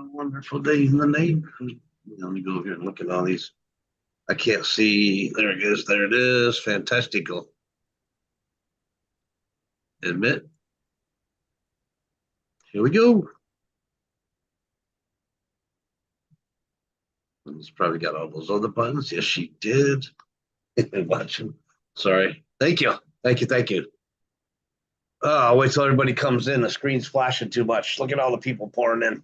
A wonderful day in the neighborhood. Let me go here and look at all these. I can't see. There it is. There it is. Fantastical. Admit. Here we go. It's probably got all those other buttons. Yes, she did. Watching. Sorry. Thank you. Thank you. Thank you. Oh, I'll wait till everybody comes in. The screen's flashing too much. Look at all the people pouring in.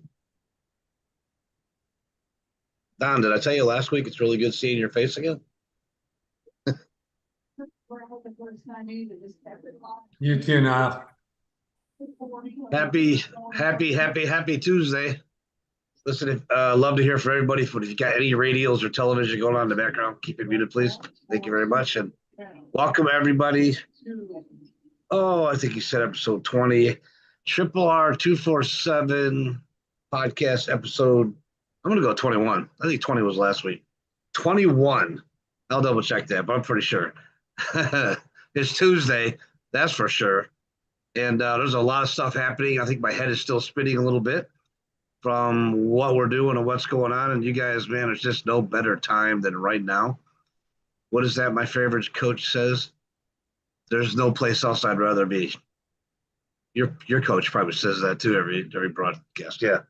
Don, did I tell you last week it's really good seeing your face again? You too, now. Happy Tuesday. Listen, love to hear from everybody. If you got any radios or television going on in the background, keep it muted, please. Thank you very much. And welcome, everybody. Oh, I think you said episode 20. RRR247 podcast episode. I'm going to go 21. I think 20 was last week. 21. I'll double check that, but I'm pretty sure. It's Tuesday. That's for sure. And there's a lot of stuff happening. I think my head is still spinning a little bit from what we're doing and what's going on. And you guys, man, there's just no better time than right now. What is that my favorite coach says? There's no place else I'd rather be. Your coach probably says that too every broadcast. Yeah.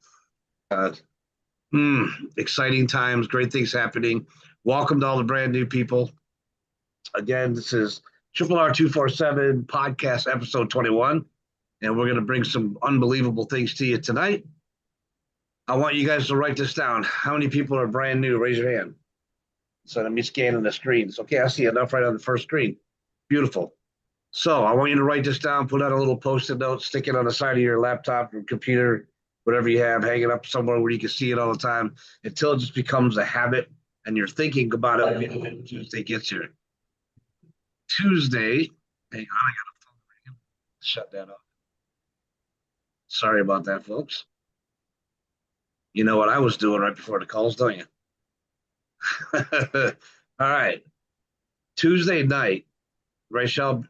Exciting times, great things happening. Welcome to all the brand new people. Again, this is RRR247 podcast episode 21, and we're going to bring some unbelievable things to you tonight. I want you guys to write this down. How many people are brand new? Raise your hand. So let me scan the screens. Okay, I see enough right on the first screen. Beautiful. So I want you to write this down, put out a little post-it note, stick it on the side of your laptop or computer, whatever you have, hang it up somewhere where you can see it all the time until it just becomes a habit and you're thinking about it when Tuesday gets here. Tuesday, hang on, I got a phone ringing. Shut that off. Sorry about that, folks. You know what I was doing right before the calls, don't you? All right. Tuesday night, Rachel,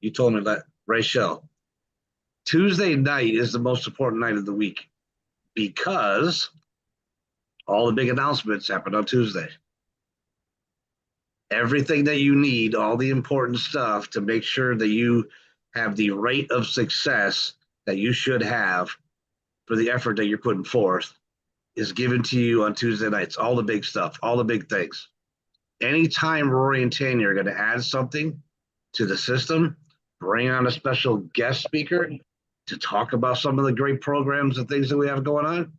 you told me that. Rachel. Tuesday night is the most important night of the week because all the big announcements happen on Tuesday. Everything that you need, all the important stuff to make sure that you have the rate of success that you should have for the effort that you're putting forth is given to you on Tuesday nights. All the big stuff, all the big things. Anytime Rory and Tanya are going to add something to the system, bring on a special guest speaker to talk about some of the great programs and things that we have going on,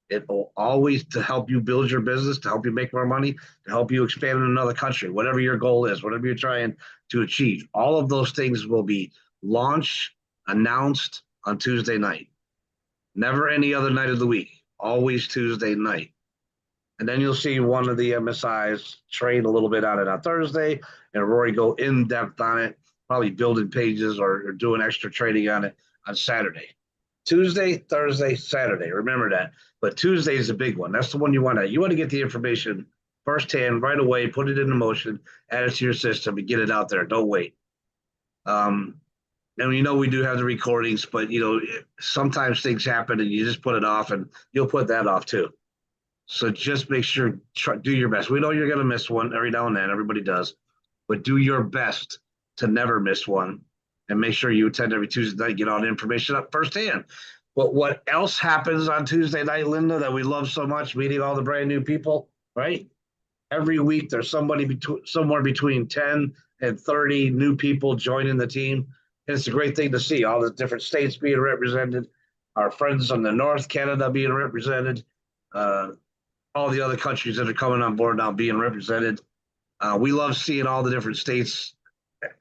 it will always to help you build your business, to help you make more money, to help you expand in another country, whatever your goal is, whatever you're trying to achieve. All of those things will be launched, announced on Tuesday night. Never any other night of the week, always Tuesday night. And then you'll see one of the MSIs trade a little bit on it on Thursday, and Rory go in depth on it, probably building pages or doing extra trading on it on Saturday. Tuesday, Thursday, Saturday. Remember that. But Tuesday is a big one. That's the one you want to. You want to get the information firsthand right away, put it into motion, add it to your system, and get it out there. Don't wait. And we do have the recordings, but sometimes things happen and you just put it off, and you'll put that off too. So just make sure, do your best. We know you're going to miss one every now and then. Everybody does. But do your best to never miss one. And make sure you attend every Tuesday night, get all the information up firsthand. But what else happens on Tuesday night, Linda, that we love so much, meeting all the brand new people, right? Every week there's somewhere between 10 and 30 new people joining the team. And it's a great thing to see, all the different states being represented, our friends from the North, Canada being represented, all the other countries that are coming on board now being represented. We love seeing all the different states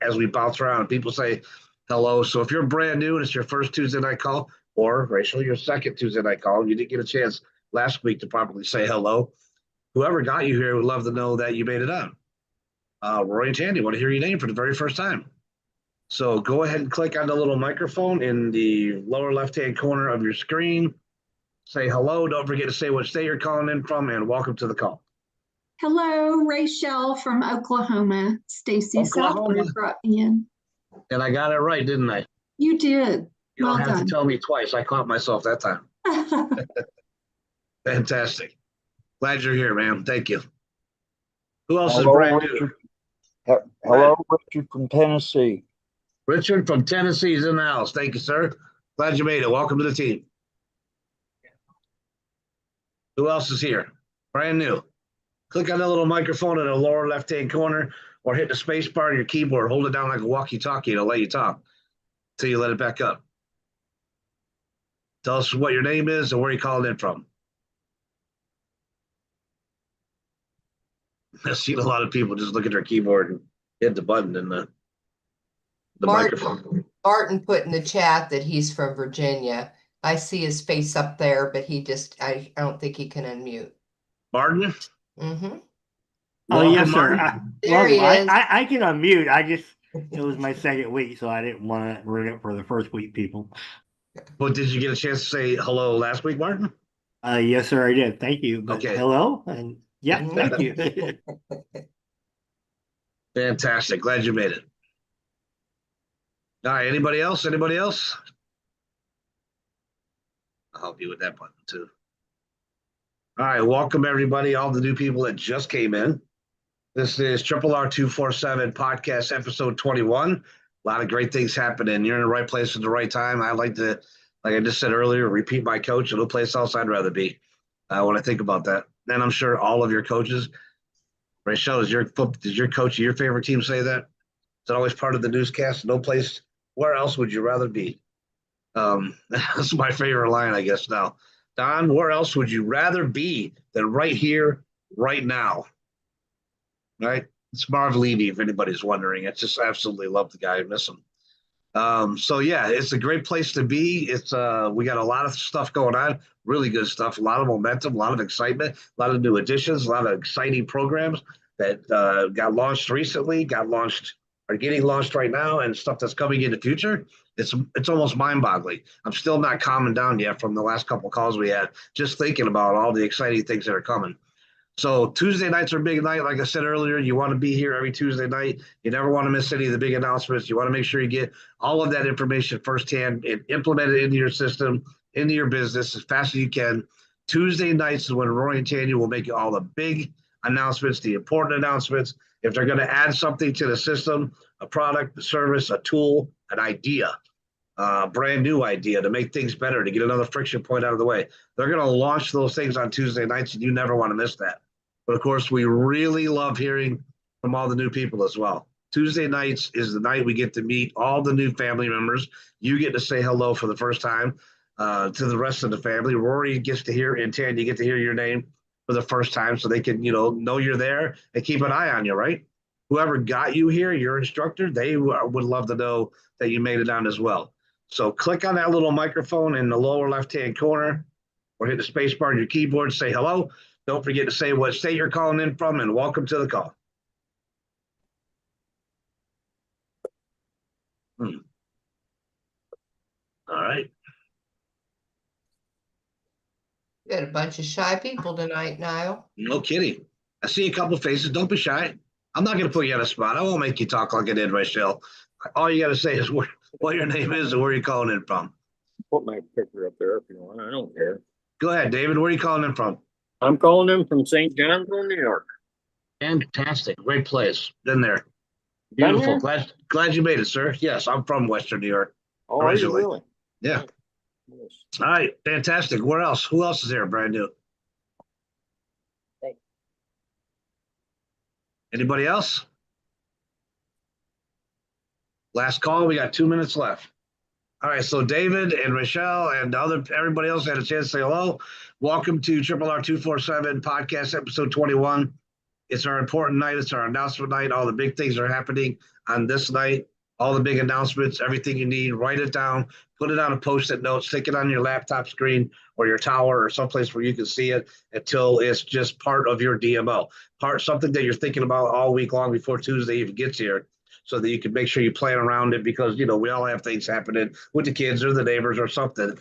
as we bounce around and people say hello. So if you're brand new and it's your first Tuesday night call, or Rachel, your second Tuesday night call, and you didn't get a chance last week to properly say hello, whoever got you here would love to know that you made it on. Rory and Tandy want to hear your name for the very first time. So go ahead and click on the little microphone in the lower left-hand corner of your screen. Say hello. Don't forget to say what state you're calling in from, and welcome to the call. Hello, Rachel from Oklahoma. Stacy Southwood brought me in. And I got it right, didn't I? You did. You Well don't have done. to tell me twice. I caught myself that time. Fantastic. Glad you're here, man. Thank you. Who else is Hello, brand new? Richard. Hello, Richard from Tennessee. Richard from Tennessee is in the house. Thank you, sir. Glad you made it. Welcome to the team. Who else is here? Brand new. Click on the little microphone in the lower left-hand corner or hit the space bar on your keyboard. Hold it down like a walkie-talkie. It'll let you talk until you let it back up. Tell us what your name is and where you're calling in from. I've seen a lot of people just look at their keyboard and hit the button and the microphone. Martin put in the chat that he's from Virginia. I see his face up there, but I don't think he can unmute. Martin? Mm-hmm. Oh, Welcome, yes, sir. Martin. There he is. I can unmute. It was my second week, so I didn't want to ring it for the first week people. But did you get a chance to say hello last week, Martin? Yes, sir, I did. Thank you. But Okay. hello, and yeah, thank you. Fantastic. Glad you made it. All right. Anybody else? Anybody else? I'll help you with that button too. All right. Welcome, everybody. All the new people that just came in. This is RRR247 podcast episode 21. A lot of great things happening. You're in the right place at the right time. I like to, like I just said earlier, repeat my coach. No place else I'd rather be when I think about that. And I'm sure all of your coaches, Rachel, does your coach of your favorite team say that? Is it always part of the newscast? No place. Where else would you rather be? That's my favorite line, I guess, now. Don, where else would you rather be than right here, right now? Right? It's Marv Levy, if anybody's wondering. I just absolutely love the guy. I miss him. So yeah, it's a great place to be. It's we got a lot of stuff going on, really good stuff, a lot of momentum, a lot of excitement, a lot of new additions, a lot of exciting programs that got launched recently, are getting launched right now, and stuff that's coming in the future. It's almost mind-boggling. I'm still not calming down yet from the last couple of calls we had, just thinking about all the exciting things that are coming. So Tuesday nights are a big night. Like I said earlier, you want to be here every Tuesday night. You never want to miss any of the big announcements. You want to make sure you get all of that information firsthand and implement it into your system, into your business as fast as you can. Tuesday nights is when Rory and Tanya will make all the big announcements, the important announcements. If they're going to add something to the system, a product, a service, a tool, an idea, brand new idea to make things better, to get another friction point out of the way, they're going to launch those things on Tuesday nights, and you never want to miss that. But of course, we really love hearing from all the new people as well. Tuesday nights is the night we get to meet all the new family members. You get to say hello for the first time to the rest of the family. Rory gets to hear, and Tanya, you get to hear your name for the first time, so they can, know you're there and keep an eye on you, right? Whoever got you here, your instructor, they would love to know that you made it on as well. So click on that little microphone in the lower left-hand corner or hit the space bar on your keyboard, say hello. Don't forget to say what state you're calling in from, and welcome to the call. All right. We got a bunch of shy people tonight, Niall. No kidding. I see a couple faces. Don't be shy. I'm not going to put you on a spot. I won't make you talk like I did, Rachel. All you got to say is what your name is and where you're calling in from. Put my picture up there if you want. I don't care. Go ahead, David. Where are you calling in from? I'm calling in from St. Johnsville, New York. Fantastic. Great place. Been there. Been Beautiful. there? Glad you made it, sir. Yes, I'm from Western New York. Oh, are you Originally. really? Yeah. Yes. All right. Fantastic. Where else? Who else is there brand new? Hey. Anybody else? Last call. We got 2 minutes left. All right, so David and Rochelle and everybody else had a chance to say hello. Welcome to RRR247 podcast episode 21. It's our important night. It's our announcement night. All the big things are happening on this night. All the big announcements, everything you need, write it down, put it on a Post-it note, stick it on your laptop screen or your tower or someplace where you can see it until it's just part of your DMO. Something that you're thinking about all week long before Tuesday even gets here, so that you can make sure you plan around it, because, we all have things happening with the kids or the neighbors or something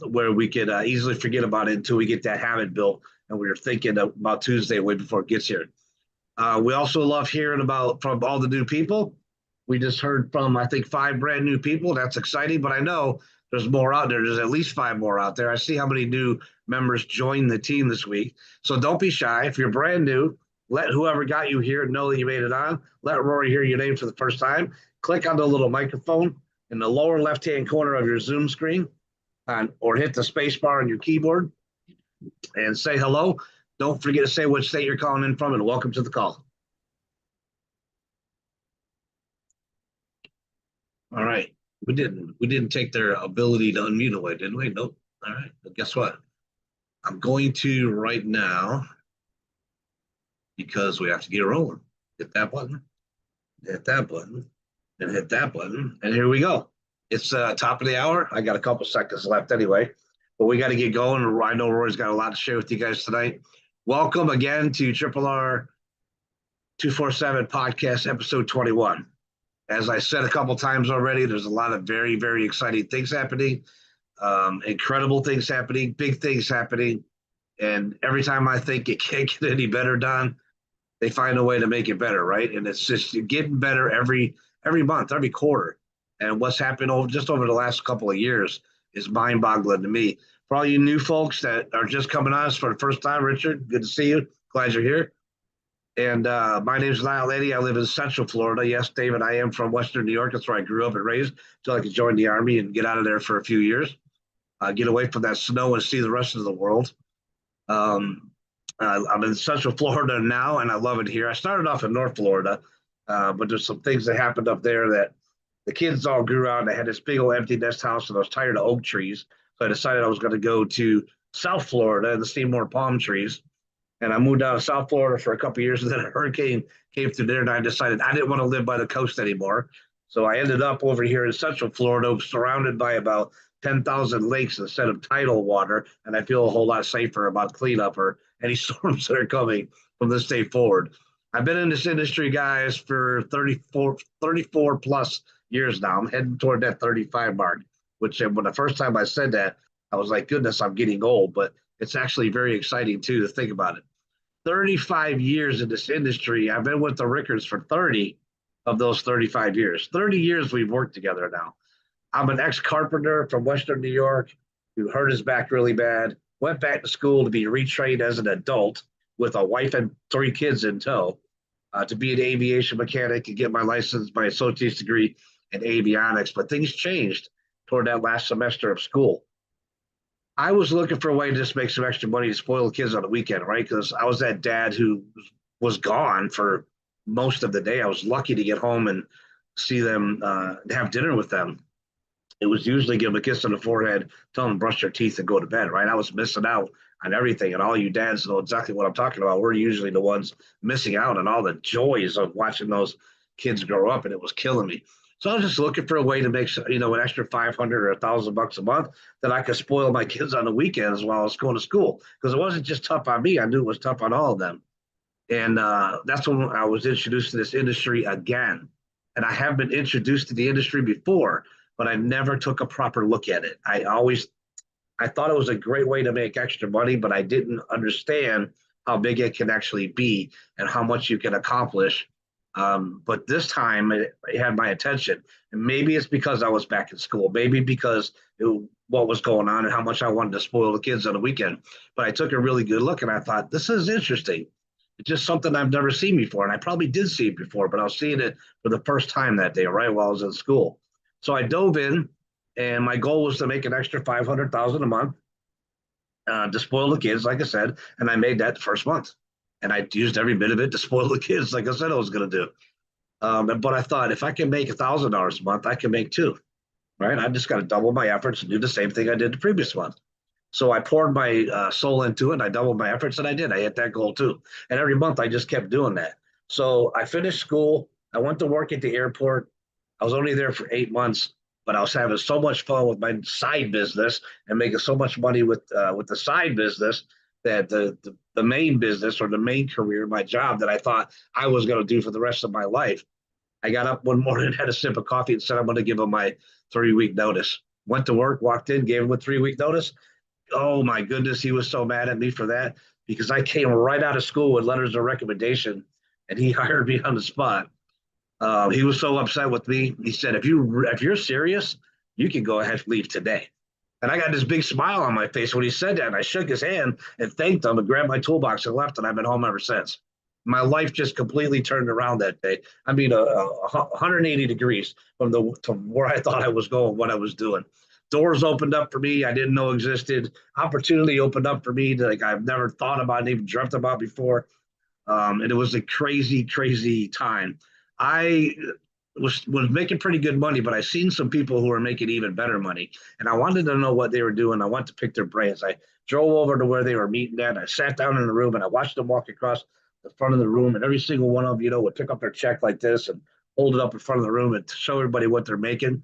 where we could easily forget about it until we get that habit built and we're thinking about Tuesday way before it gets here. We also love hearing from all the new people. We just heard from, I think, 5 brand new people. That's exciting, but I know there's more out there. There's at least 5 more out there. I see how many new members joined the team this week. So don't be shy. If you're brand new, let whoever got you here know that you made it on. Let Rory hear your name for the first time. Click on the little microphone in the lower left-hand corner of your Zoom screen, or hit the space bar on your keyboard and say hello. Don't forget to say which state you're calling in from, and welcome to the call. All right. We didn't take their ability to unmute away, did we? Nope. All right. But guess what? I'm going to right now, because we have to get rolling. Hit that button, hit that button, and hit that button. And here we go. It's top of the hour. I got a couple seconds left anyway, but we got to get going. I know Roy's got a lot to share with you guys tonight. Welcome again to RRR 247 podcast episode 21. As I said a couple times already, there's a lot of very, very exciting things happening, incredible things happening, big things happening. And every time I think it can't get any better, Don, they find a way to make it better, right? And it's just getting better every month, every quarter. And what's happened over the last couple of years is mind-boggling to me. For all you new folks that are just coming on us for the first time, Richard, good to see you. Glad you're here. And my name is Lyle Lady. I live in Central Florida. Yes, David, I am from Western New York. That's where I grew up and raised until I could join the Army and get out of there for a few years, get away from that snow and see the rest of the world. I'm in Central Florida now, and I love it here. I started off in North Florida, but there's some things that happened up there that the kids all grew out. And I had this big old empty nest house, and I was tired of oak trees. So I decided I was going to go to South Florida and see more palm trees. And I moved down to South Florida for a couple of years, and then a hurricane came through there, and I decided I didn't want to live by the coast anymore. So I ended up over here in Central Florida, surrounded by about 10,000 lakes instead of tidal water, and I feel a whole lot safer about cleanup or any storms that are coming from this day forward. I've been in this industry, guys, for 34 plus years now. I'm heading toward that 35 mark, which when the first time I said that, I was like, goodness, I'm getting old, but it's actually very exciting, too, to think about it. 35 years in this industry. I've been with the Rickards for 30 of those 35 years. 30 years we've worked together now. I'm an ex-carpenter from Western New York who hurt his back really bad, went back to school to be retrained as an adult with a wife and 3 kids in tow to be an aviation mechanic and get my license, my associate's degree in avionics. But things changed toward that last semester of school. I was looking for a way to just make some extra money to spoil the kids on the weekend, right? Because I was that dad who was gone for most of the day. I was lucky to get home and see them, have dinner with them. It was usually give them a kiss on the forehead, tell them to brush their teeth and go to bed, right? I was missing out on everything. And all you dads know exactly what I'm talking about. We're usually the ones missing out on all the joys of watching those kids grow up, and it was killing me. So I was just looking for a way to make, an extra $500 or $1,000 a month that I could spoil my kids on the weekends while I was going to school. Because it wasn't just tough on me. I knew it was tough on all of them. And that's when I was introduced to this industry again. And I have been introduced to the industry before, but I never took a proper look at it. I thought it was a great way to make extra money, but I didn't understand how big it can actually be and how much you can accomplish. But this time it had my attention, and maybe it's because I was back in school, maybe because what was going on and how much I wanted to spoil the kids on the weekend. But I took a really good look, and I thought, this is interesting. It's just something I've never seen before, and I probably did see it before, but I was seeing it for the first time that day, right while I was in school. So I dove in, and my goal was to make an extra $500,000 a month to spoil the kids, like I said, and I made that the first month. And I used every bit of it to spoil the kids, like I said I was going to do. But I thought, if I can make $1,000 a month, I can make 2, right? I just got to double my efforts and do the same thing I did the previous month. So I poured my soul into it, and I doubled my efforts, and I did. I hit that goal too. And every month I just kept doing that. So I finished school. I went to work at the airport. I was only there for 8 months, but I was having so much fun with my side business and making so much money with the side business that the main business or the main career, my job that I thought I was going to do for the rest of my life. I got up one morning, had a sip of coffee, and said, I'm going to give him my 3-week notice. Went to work, walked in, gave him a 3-week notice. Oh my goodness, he was so mad at me for that because I came right out of school with letters of recommendation, and he hired me on the spot. He was so upset with me. He said, if you're serious, You can go ahead and leave today. And I got this big smile on my face when he said that. And I shook his hand and thanked him and grabbed my toolbox and left. And I've been home ever since. My life just completely turned around that day. I mean, 180 degrees from where I thought I was going, what I was doing. Doors opened up for me I didn't know existed. Opportunity opened up for me that like I've never thought about and even dreamt about before. And it was a crazy, crazy time. I was making pretty good money, but I seen some people who were making even better money, and I wanted to know what they were doing. I wanted to pick their brains. I drove over to where they were meeting at. And I sat down in the room and I watched them walk across the front of the room, and every single one of them, would pick up their check like this and hold it up in front of the room and show everybody what they're making.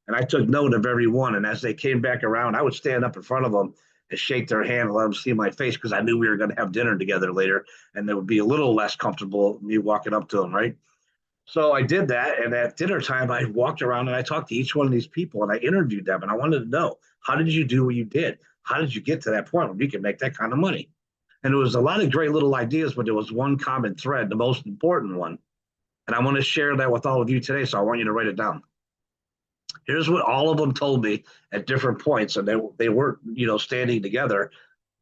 And I took note of every one. And as they came back around, I would stand up in front of them and shake their hand and let them see my face because I knew we were going to have dinner together later, and they would be a little less comfortable me walking up to them, right? So I did that, and at dinner time, I walked around and I talked to each one of these people and I interviewed them, and I wanted to know, how did you do what you did? How did you get to that point where you can make that kind of money? And it was a lot of great little ideas, but there was one common thread, the most important one. And I want to share that with all of you today, so I want you to write it down. Here's what all of them told me at different points, and they weren't, standing together.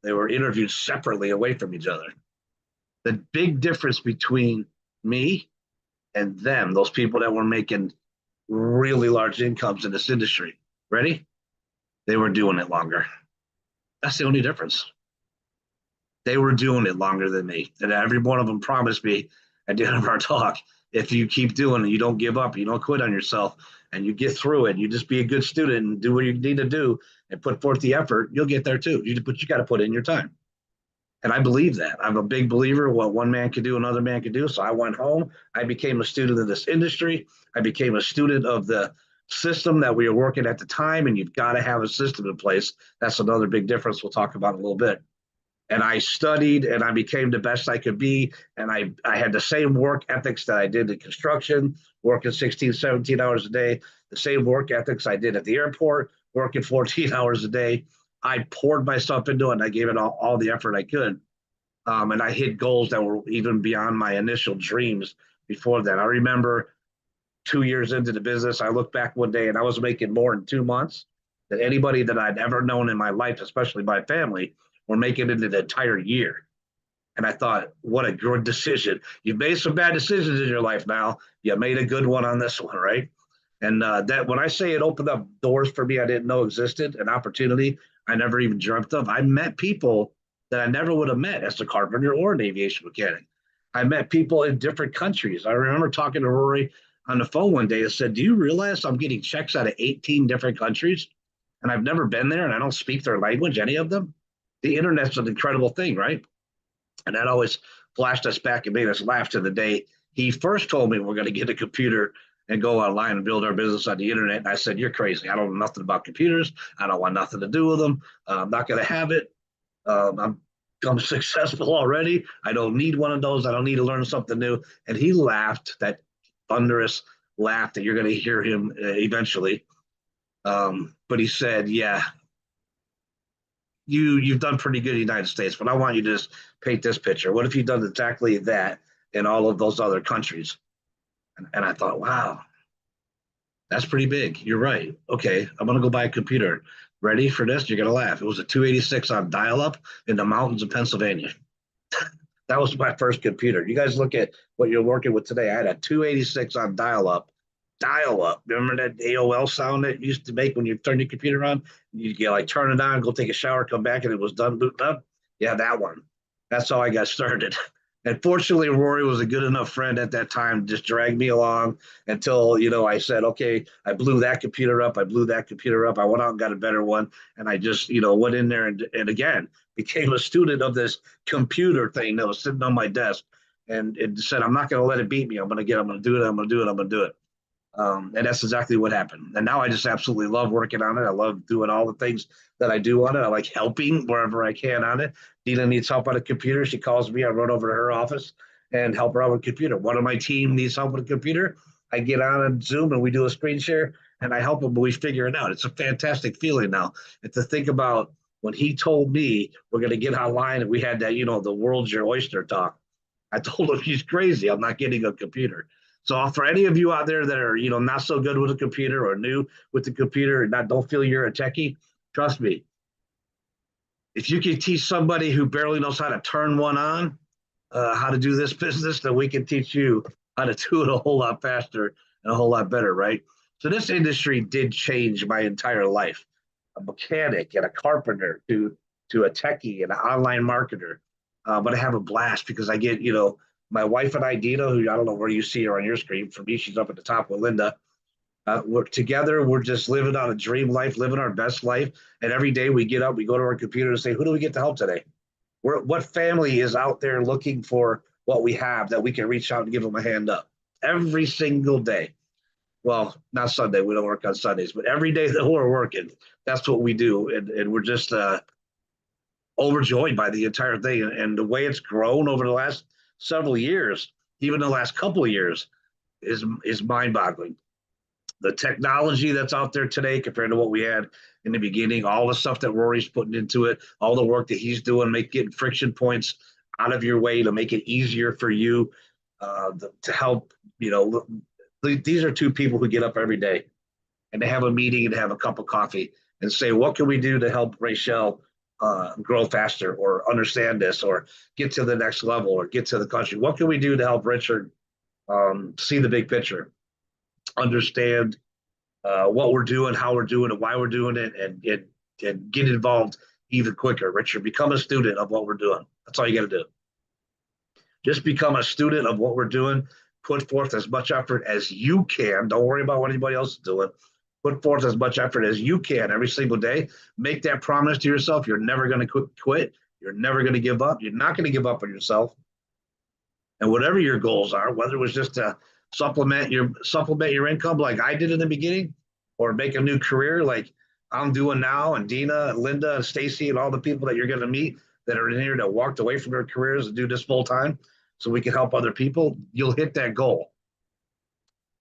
They were interviewed separately away from each other. The big difference between me and them, those people that were making really large incomes in this industry, ready? They were doing it longer. That's the only difference. They were doing it longer than me. And every one of them promised me at the end of our talk, if you keep doing it, you don't give up, you don't quit on yourself, and you get through it, you just be a good student and do what you need to do and put forth the effort, you'll get there too. But you got to put in your time. And I believe that. I'm a big believer what one man can do, another man can do. So I went home. I became a student of this industry. I became a student of the system that we were working at the time. And you've got to have a system in place. That's another big difference we'll talk about in a little bit. And I studied and I became the best I could be. And I had the same work ethics that I did in construction, working 16, 17 hours a day, the same work ethics I did at the airport, working 14 hours a day. I poured myself into it and I gave it all the effort I could. And I hit goals that were even beyond my initial dreams before that. I remember 2 years into the business, I looked back one day and I was making more in 2 months than anybody that I'd ever known in my life, especially my family, were making in an entire year. And I thought, what a good decision. You've made some bad decisions in your life now. You made a good one on this one, right? And that when I say it opened up doors for me I didn't know existed, an opportunity I never even dreamt of. I met people that I never would have met as a carpenter or an aviation mechanic. I met people in different countries. I remember talking to Rory on the phone one day and said, do you realize I'm getting checks out of 18 different countries? And I've never been there and I don't speak their language, any of them. The internet's an incredible thing, right? And that always flashed us back and made us laugh to the day he first told me we're going to get a computer and go online and build our business on the internet. And I said, you're crazy. I don't know nothing about computers. I don't want nothing to do with them. I'm not going to have it. I'm successful already. I don't need one of those. I don't need to learn something new. And he laughed, that thunderous laugh that you're going to hear him eventually. But he said, yeah, you've done pretty good in the United States, but I want you to just paint this picture. What if you've done exactly that in all of those other countries? And I thought, wow, that's pretty big. You're right. Okay, I'm going to go buy a computer. Ready for this? You're going to laugh. It was a 286 on dial-up in the mountains of Pennsylvania. That was my first computer. You guys look at what you're working with today. I had a 286 on dial-up. Dial-up. Remember that AOL sound that you used to make when you turn your computer on? You get like turn it on, go take a shower, come back, and it was done booting up. Yeah, that one. That's how I got started. And fortunately, Rory was a good enough friend at that time to just drag me along until, I said, okay, I blew that computer up. I blew that computer up. I went out and got a better one. And I just, went in there and again, became a student of this computer thing that was sitting on my desk and it said, I'm not going to let it beat me. I'm going to do it. I'm going to do it. I'm going to do it. And that's exactly what happened. And now I just absolutely love working on it. I love doing all the things that I do on it. I like helping wherever I can on it. Dina needs help on a computer. She calls me. I run over to her office and help her out with a computer. One of my team needs help with a computer. I get on Zoom and we do a screen share and I help them, but we figure it out. It's a fantastic feeling now. And to think about when he told me we're going to get online and we had that, the world's your oyster talk. I told him he's crazy. I'm not getting a computer. So for any of you out there that are, not so good with a computer or new with the computer and don't feel you're a techie, trust me, if you can teach somebody who barely knows how to turn one on, how to do this business, then we can teach you how to do it a whole lot faster and a whole lot better, right? So this industry did change my entire life. A mechanic and a carpenter to a techie and an online marketer. But I have a blast because I get, my wife and I, Dina, who I don't know where you see her on your screen. For me, she's up at the top with Linda. We're together. We're just living on a dream life, living our best life. And every day we get up, we go to our computer and say, who do we get to help today? What family is out there looking for what we have that we can reach out and give them a hand up every single day? Well, not Sunday. We don't work on Sundays, but every day that we're working, that's what we do. And we're just overjoyed by the entire thing and the way it's grown over the last several years, even the last couple of years, is mind-boggling. The technology that's out there today compared to what we had in the beginning, all the stuff that Rory's putting into it, all the work that he's doing, getting friction points out of your way to make it easier for you to help. These are two people who get up every day and they have a meeting and have a cup of coffee and say, what can we do to help Rachel grow faster or understand this or get to the next level or get to the country? What can we do to help Richard see the big picture, understand what we're doing, how we're doing it, why we're doing it, and get involved even quicker. Richard, become a student of what we're doing. That's all you got to do. Just become a student of what we're doing. Put forth as much effort as you can. Don't worry about what anybody else is doing. Put forth as much effort as you can every single day. Make that promise to yourself. You're never going to quit. You're never going to give up. You're not going to give up on yourself. And whatever your goals are, whether it was just to supplement your income like I did in the beginning, or make a new career like I'm doing now, and Dina and Linda and Stacy and all the people that you're going to meet that are in here that walked away from their careers to do this full time so we can help other people, you'll hit that goal.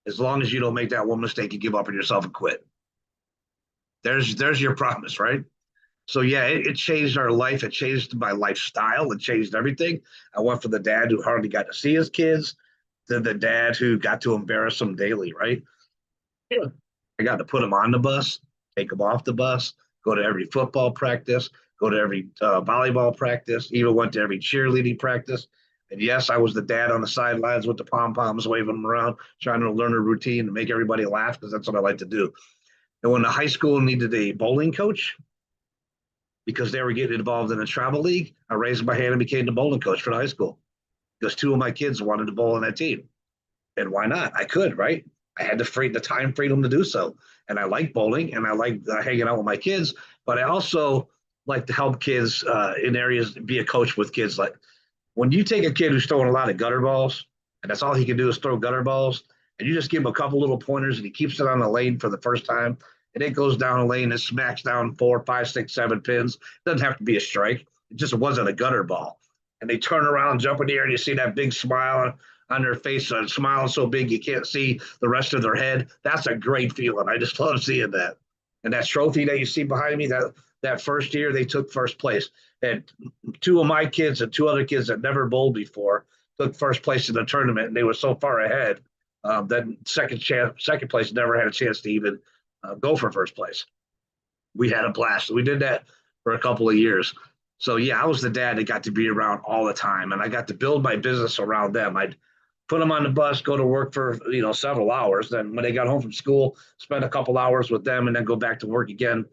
As long as you don't make that one mistake and give up on yourself and quit. There's your promise, right? So yeah, it changed our life. It changed my lifestyle. It changed everything. I went from the dad who hardly got to see his kids to the dad who got to embarrass them daily, right? Yeah. I got to put them on the bus, take them off the bus, go to every football practice, go to every volleyball practice, even went to every cheerleading practice. And yes, I was the dad on the sidelines with the pom-poms waving them around, trying to learn a routine and make everybody laugh because that's what I like to do. And when the high school needed a bowling coach, because they were getting involved in a travel league, I raised my hand and became the bowling coach for the high school because two of my kids wanted to bowl on that team. And why not? I could, right? I had the time freedom to do so. And I like bowling and I like hanging out with my kids, but I also like to help kids in areas, be a coach with kids. Like when you take a kid who's throwing a lot of gutter balls and that's all he can do is throw gutter balls, and you just give him a couple little pointers and he keeps it on the lane for the first time, and it goes down a lane and smacks down 4, 5, 6, 7 pins. It doesn't have to be a strike. It just wasn't a gutter ball. And they turn around, jump in the air, and you see that big smile on their face, smiling so big you can't see the rest of their head. That's a great feeling. I just love seeing that. And that trophy that you see behind me, that first year they took first place. And two of my kids and two other kids that never bowled before took first place in the tournament, and they were so far ahead that second place never had a chance to even go for first place. We had a blast. We did that for a couple of years. So yeah, I was the dad that got to be around all the time, and I got to build my business around them. I'd put them on the bus, go to work for several hours. Then when they got home from school, spend a couple hours with them, and then go back to work again.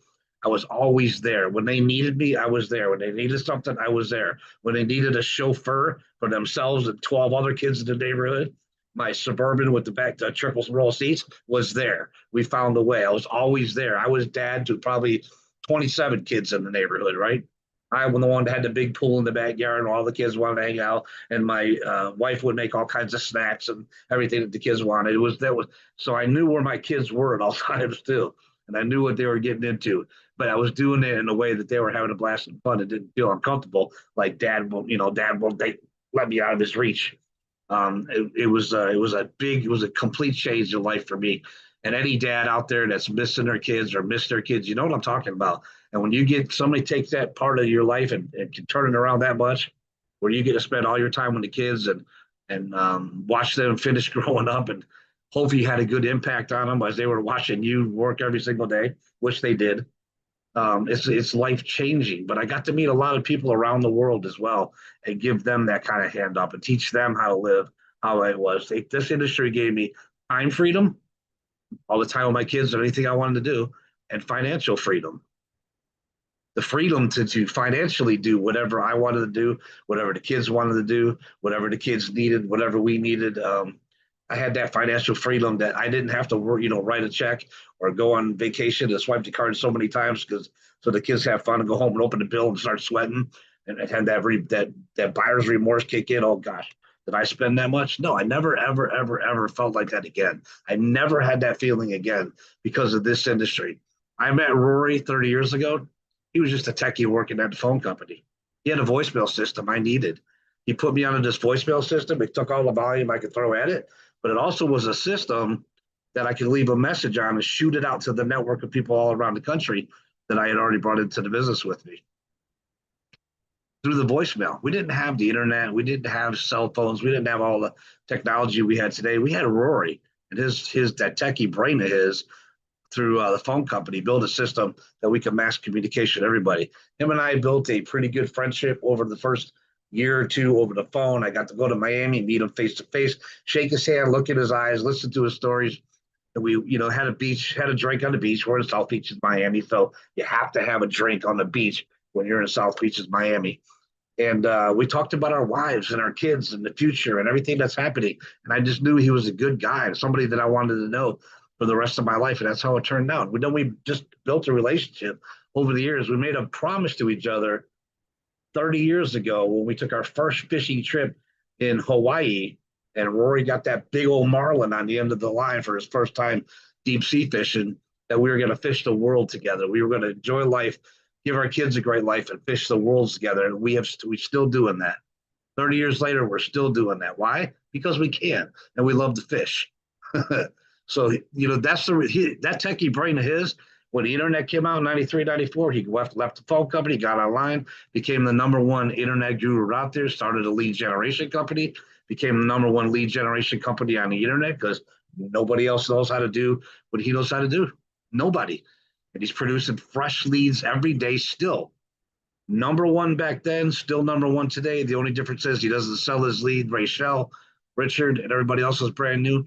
I was always there. When they needed me, I was there. When they needed something, I was there. When they needed a chauffeur for themselves and 12 other kids in the neighborhood, my Suburban with the triple row seats was there. We found a way. I was always there. I was dad to probably 27 kids in the neighborhood, right? I was the one that had the big pool in the backyard and all the kids wanted to hang out. And my wife would make all kinds of snacks and everything that the kids wanted. So I knew where my kids were at all times too. And I knew what they were getting into, but I was doing it in a way that they were having a blast and fun. It didn't feel uncomfortable. Like dad won't let me out of his reach. It was a complete change in life for me. And any dad out there that's missing their kids or missed their kids, you know what I'm talking about. And when you get somebody takes that part of your life and can turn it around that much, where you get to spend all your time with the kids and and watch them finish growing up, and hopefully you had a good impact on them as they were watching you work every single day, which they did. It's life changing. But I got to meet a lot of people around the world as well, and give them that kind of hand up and teach them how to live how it was. This industry gave me time freedom, all the time with my kids, or anything I wanted to do, and financial freedom. The freedom to financially do whatever I wanted to do, whatever the kids wanted to do, whatever the kids needed, whatever we needed. I had that financial freedom that I didn't have to work, write a check or go on vacation and swipe the card so many times because so the kids have fun and go home and open the bill and start sweating and had that buyer's remorse kick in. Oh gosh, did I spend that much? No, I never ever felt like that again. I never had that feeling again because of this industry. I met Rory 30 years ago. He was just a techie working at the phone company. He had a voicemail system I needed. He put me onto this voicemail system. It took all the volume I could throw at it, but it also was a system that I could leave a message on and shoot it out to the network of people all around the country that I had already brought into the business with me through the voicemail. We didn't have the internet. We didn't have cell phones. We didn't have all the technology we had today. We had Rory and his that techie brain of his through the phone company, build a system that we could mass communication to everybody. Him and I built a pretty good friendship over the first year or two over the phone. I got to go to Miami, meet him face to face, shake his hand, look in his eyes, listen to his stories. And we, had a drink on the beach. We're in South Beaches, Miami, so you have to have a drink on the beach when you're in South Beaches, Miami. And we talked about our wives and our kids and the future and everything that's happening. And I just knew he was a good guy, somebody that I wanted to know for the rest of my life. And that's how it turned out. We just built a relationship over the years. We made a promise to each other 30 years ago when we took our first fishing trip in Hawaii. And Rory got that big old marlin on the end of the line for his first time deep sea fishing, that we were going to fish the world together. We were going to enjoy life, give our kids a great life, and fish the world together. And we're still doing that. 30 years later, we're still doing that. Why? Because we can, and we love to fish. So, that's that techie brain of his. When the internet came out in 93, 94, he left the phone company, got online, became the number one internet guru out there, started a lead generation company, became the number one lead generation company on the internet because nobody else knows how to do what he knows how to do. Nobody. And he's producing fresh leads every day still. Number one back then, still number one today. The only difference is he doesn't sell his lead. Rachel, Richard, and everybody else is brand new.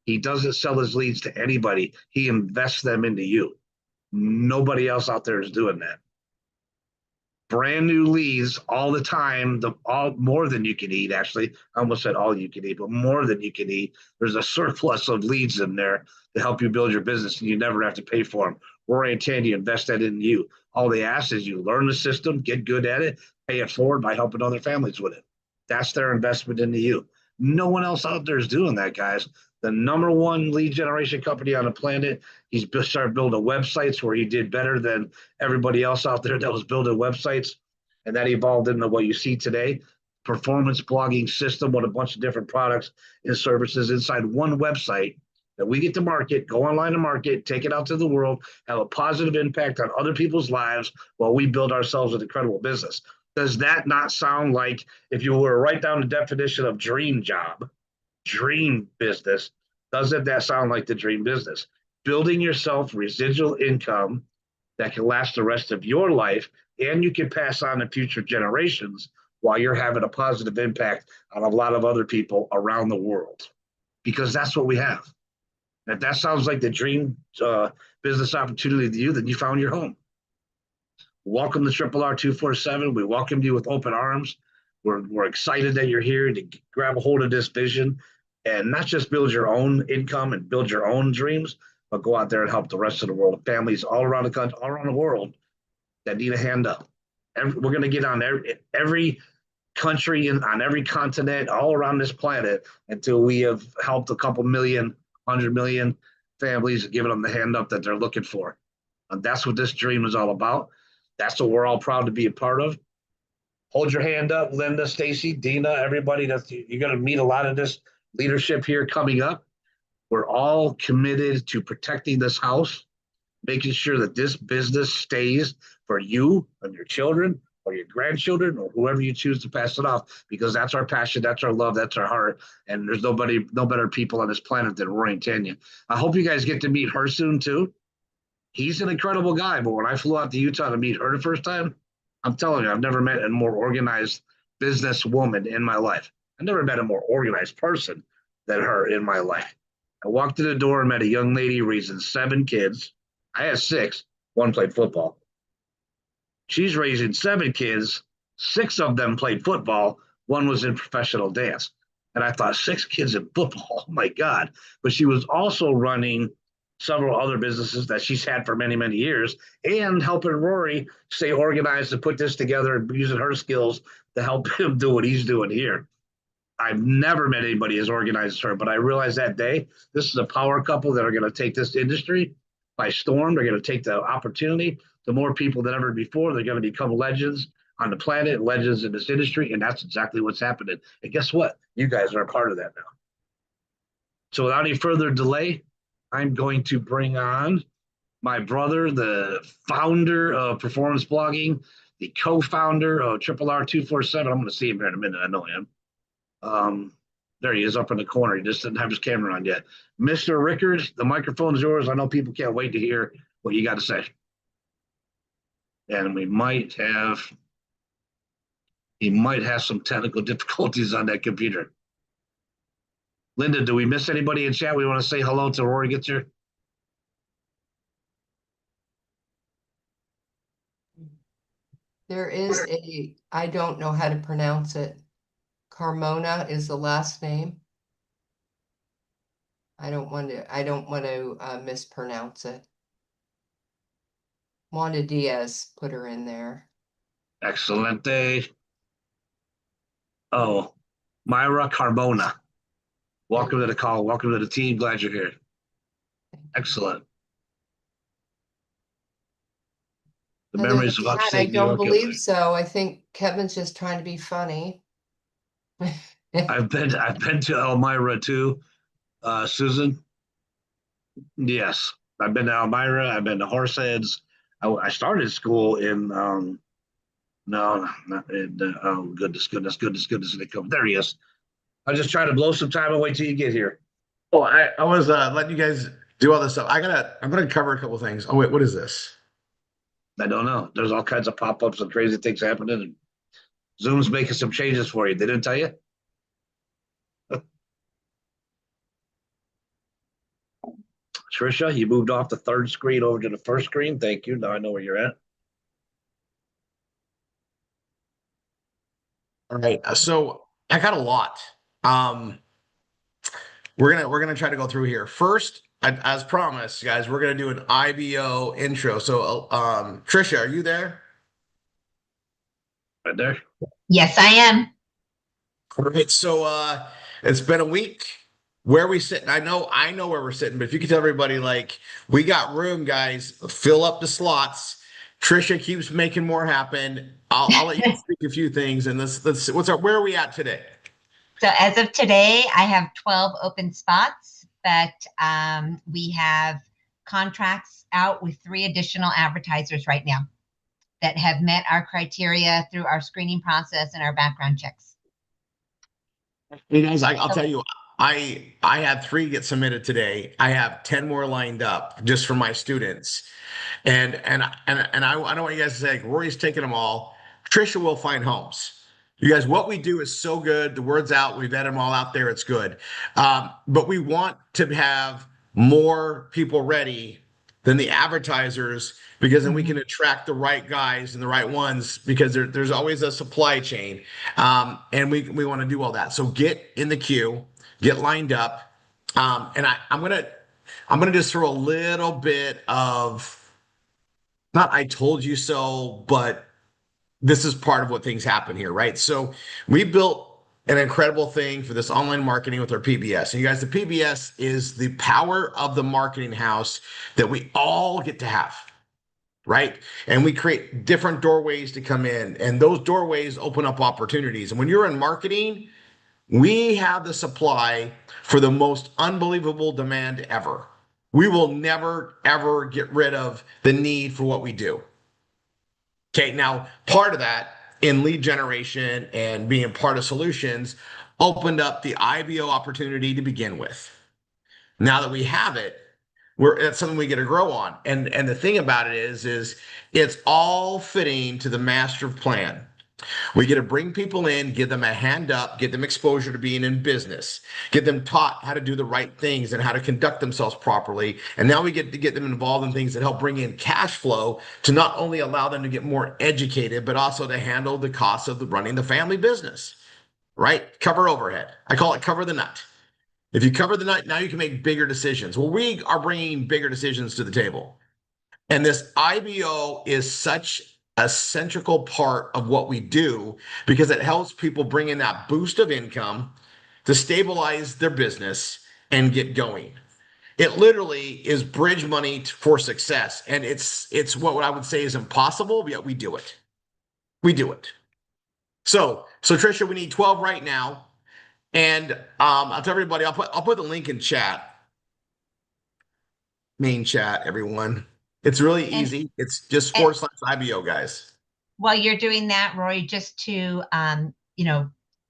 He doesn't sell his leads to anybody. He invests them into you. Nobody else out there is doing that. Brand new leads all the time, more than you can eat, actually. I almost said all you can eat, but more than you can eat. There's a surplus of leads in there to help you build your business, and you never have to pay for them. Rory and Tandy invest that in you. All they ask is you learn the system, get good at it, pay it forward by helping other families with it. That's their investment into you. No one else out there is doing that, guys. The number one lead generation company on the planet. He's started building websites where he did better than everybody else out there that was building websites. And that evolved into what you see today. Performance blogging system with a bunch of different products and services inside one website that we get to market, go online to market, take it out to the world, have a positive impact on other people's lives while we build ourselves an incredible business. Does that not sound like, if you were to write down the definition of dream job, dream business, doesn't that sound like the dream business? Building yourself residual income that can last the rest of your life, and you can pass on to future generations while you're having a positive impact on a lot of other people around the world, because that's what we have. And if that sounds like the dream business opportunity to you, then you found your home. Welcome to RRR247. We welcome you with open arms. We're excited that you're here to grab a hold of this vision and not just build your own income and build your own dreams, but go out there and help the rest of the world, families all around the country, all around the world that need a hand up. We're going to get on every country on every continent all around this planet until we have helped a couple million, 100 million families and given them the hand up that they're looking for. And that's what this dream is all about. That's what we're all proud to be a part of. Hold your hand up, Linda, Stacy, Dina, everybody. You're going to meet a lot of this leadership here coming up. We're all committed to protecting this house, making sure that this business stays for you and your children or your grandchildren or whoever you choose to pass it off, because that's our passion, that's our love, that's our heart. And there's no better people on this planet than Rory and Tanya. I hope you guys get to meet her soon too. He's an incredible guy, but when I flew out to Utah to meet her the first time, I'm telling you, I've never met a more organized business woman in my life. I never met a more organized person than her in my life. I walked in the door and met a young lady raising 7 kids. I had 6. One played football. She's raising 7 kids. 6 of them played football. One was in professional dance. And I thought, 6 kids in football. Oh my God. But she was also running several other businesses that she's had for many, many years and helping Rory stay organized and put this together and using her skills to help him do what he's doing here. I've never met anybody as organized as her, but I realized that day, this is a power couple that are going to take this industry by storm. They're going to take the opportunity to more people than ever before. They're going to become legends on the planet, legends in this industry, and that's exactly what's happening. And guess what? You guys are a part of that now. So without any further delay, I'm going to bring on my brother, the founder of performance blogging, the co-founder of RRR247. I'm going to see him here in a minute. I know him. There he is up in the corner. He just didn't have his camera on yet. Mr. Rickard, the microphone's yours. I know people can't wait to hear what you got to say. And he might have some technical difficulties on that computer. Linda, do we miss anybody in chat? We want to say hello till Rory gets here. There is I don't know how to pronounce it. Carmona is the last name. I don't want to mispronounce it. Wanda Diaz put her in there. Excellent day. Oh, Myra Carbona. Welcome to the call. Welcome to the team. Glad you're here. Excellent. The Other memories than of that, I upstate New don't York. believe so. I think Kevin's just trying to be funny. I've been to Elmira too, Susan. Yes, I've been to Elmira. I've been to Horseheads. I started school in no, not in, oh goodness. There he is. I just try to blow some time away till you get here. Oh, I was letting you guys do all this stuff. I'm gonna cover a couple things. Oh wait, what is this? I don't know. There's all kinds of pop-ups and crazy things happening, and Zoom's making some changes for you. They didn't tell you? Trisha, you moved off the third screen over to the first screen. Thank you. Now I know where you're at. All right, so I got a lot. We're gonna try to go through here. First, as promised, guys, we're gonna do an IBO intro. So, Trisha, are you there? Right there. Yes, I am. All right. So, it's been a week. Where we sitting? I know where we're sitting, but if you could tell everybody, like, we got room, guys. Fill up the slots. Trisha keeps making more happen. I'll let you speak a few things, and let's where are we at today? So as of today, I have 12 open spots, but we have contracts out with 3 additional advertisers right now that have met our criteria through our screening process and our background checks. Hey guys, I'll tell you, I had 3 get submitted today. I have 10 more lined up just for my students, and I don't want you guys to say, like, Rory's taking them all. Trisha will find homes. You guys, what we do is so good. The word's out. We've had them all out there. It's good. But we want to have more people ready than the advertisers, because then we can attract the right guys and the right ones, because there's always a supply chain. And we want to do all that. So get in the queue, get lined up. And I'm gonna just throw a little bit of, not I told you so, but this is part of what things happen here, right? So we built an incredible thing for this online marketing with our PBS. And you guys, the PBS is the power of the marketing house that we all get to have, right? And we create different doorways to come in, and those doorways open up opportunities. And when you're in marketing, we have the supply for the most unbelievable demand ever. We will never, ever get rid of the need for what we do. Okay, now part of that in lead generation and being part of solutions opened up the IBO opportunity to begin with. Now that we have it, that's something we get to grow on. And the thing about it is it's all fitting to the master plan. We get to bring people in, give them a hand up, get them exposure to being in business, get them taught how to do the right things and how to conduct themselves properly. And now we get to get them involved in things that help bring in cash flow to not only allow them to get more educated, but also to handle the costs of running the family business, right? Cover overhead. I call it cover the nut. If you cover the nut, now you can make bigger decisions. Well, we are bringing bigger decisions to the table. And this IBO is such a central part of what we do because it helps people bring in that boost of income to stabilize their business and get going. It literally is bridge money for success. And it's what I would say is impossible, but yet we do it. We do it. So Tricia, we need 12 right now. And I'll tell everybody, I'll put the link in chat. Main chat, everyone. It's really easy. It's just /IBO, guys. While you're doing that, Roy, just to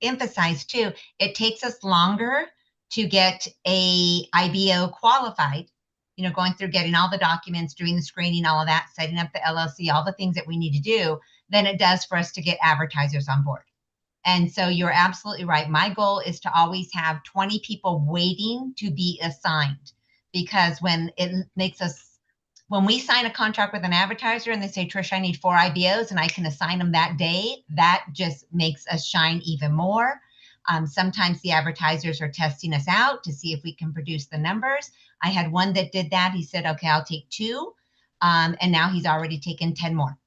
emphasize too, it takes us longer to get a IBO qualified, going through getting all the documents, doing the screening, all of that, setting up the LLC, all the things that we need to do, than it does for us to get advertisers on board. And so you're absolutely right. My goal is to always have 20 people waiting to be assigned, because when we sign a contract with an advertiser and they say, Trish, I need 4 IBOs and I can assign them that day, that just makes us shine even more. Sometimes the advertisers are testing us out to see if we can produce the numbers. I had one that did that. He said, okay, I'll take 2. And now he's already taken 10 more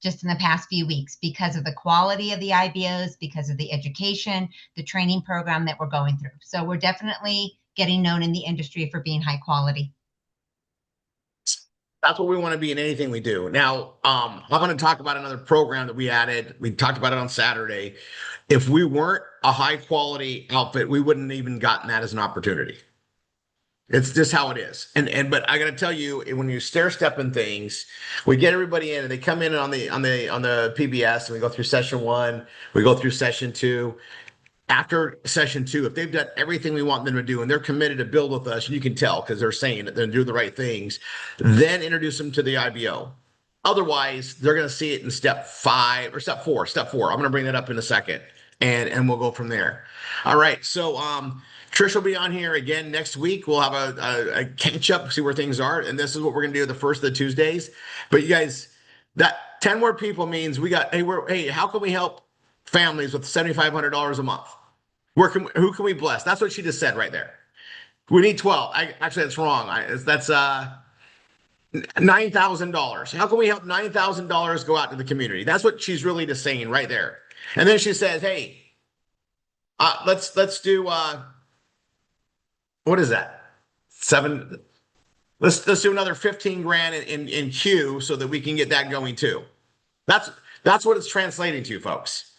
just in the past few weeks because of the quality of the IBOs, because of the education, the training program that we're going through. So we're definitely getting known in the industry for being high quality. That's what we want to be in anything we do. Now, I'm going to talk about another program that we added. We talked about it on Saturday. If we weren't a high quality outfit, we wouldn't even gotten that as an opportunity. It's just how it is. But I got to tell you, when you stair step in things, we get everybody in and they come in on the PBS and we go through session 1, we go through session 2. After session 2, if they've done everything we want them to do and they're committed to build with us, you can tell because they're saying that they're doing the right things, then introduce them to the IBO. Otherwise, they're going to see it in step 5 or step 4. I'm going to bring that up in a second and we'll go from there. All right. So, Trish will be on here again next week. We'll have a catch up, see where things are. And this is what we're going to do the first of the Tuesdays. But you guys, that 10 more people means we got, hey, how can we help families with $7,500 a month? Who can we bless? That's what she just said right there. We need 12. Actually, that's wrong. That's $9,000. How can we help $9,000 go out to the community? That's what she's really just saying right there. And then she says, hey, let's do what is that? 7. Let's do another 15 grand in Q so that we can get that going too. That's what it's translating to, folks.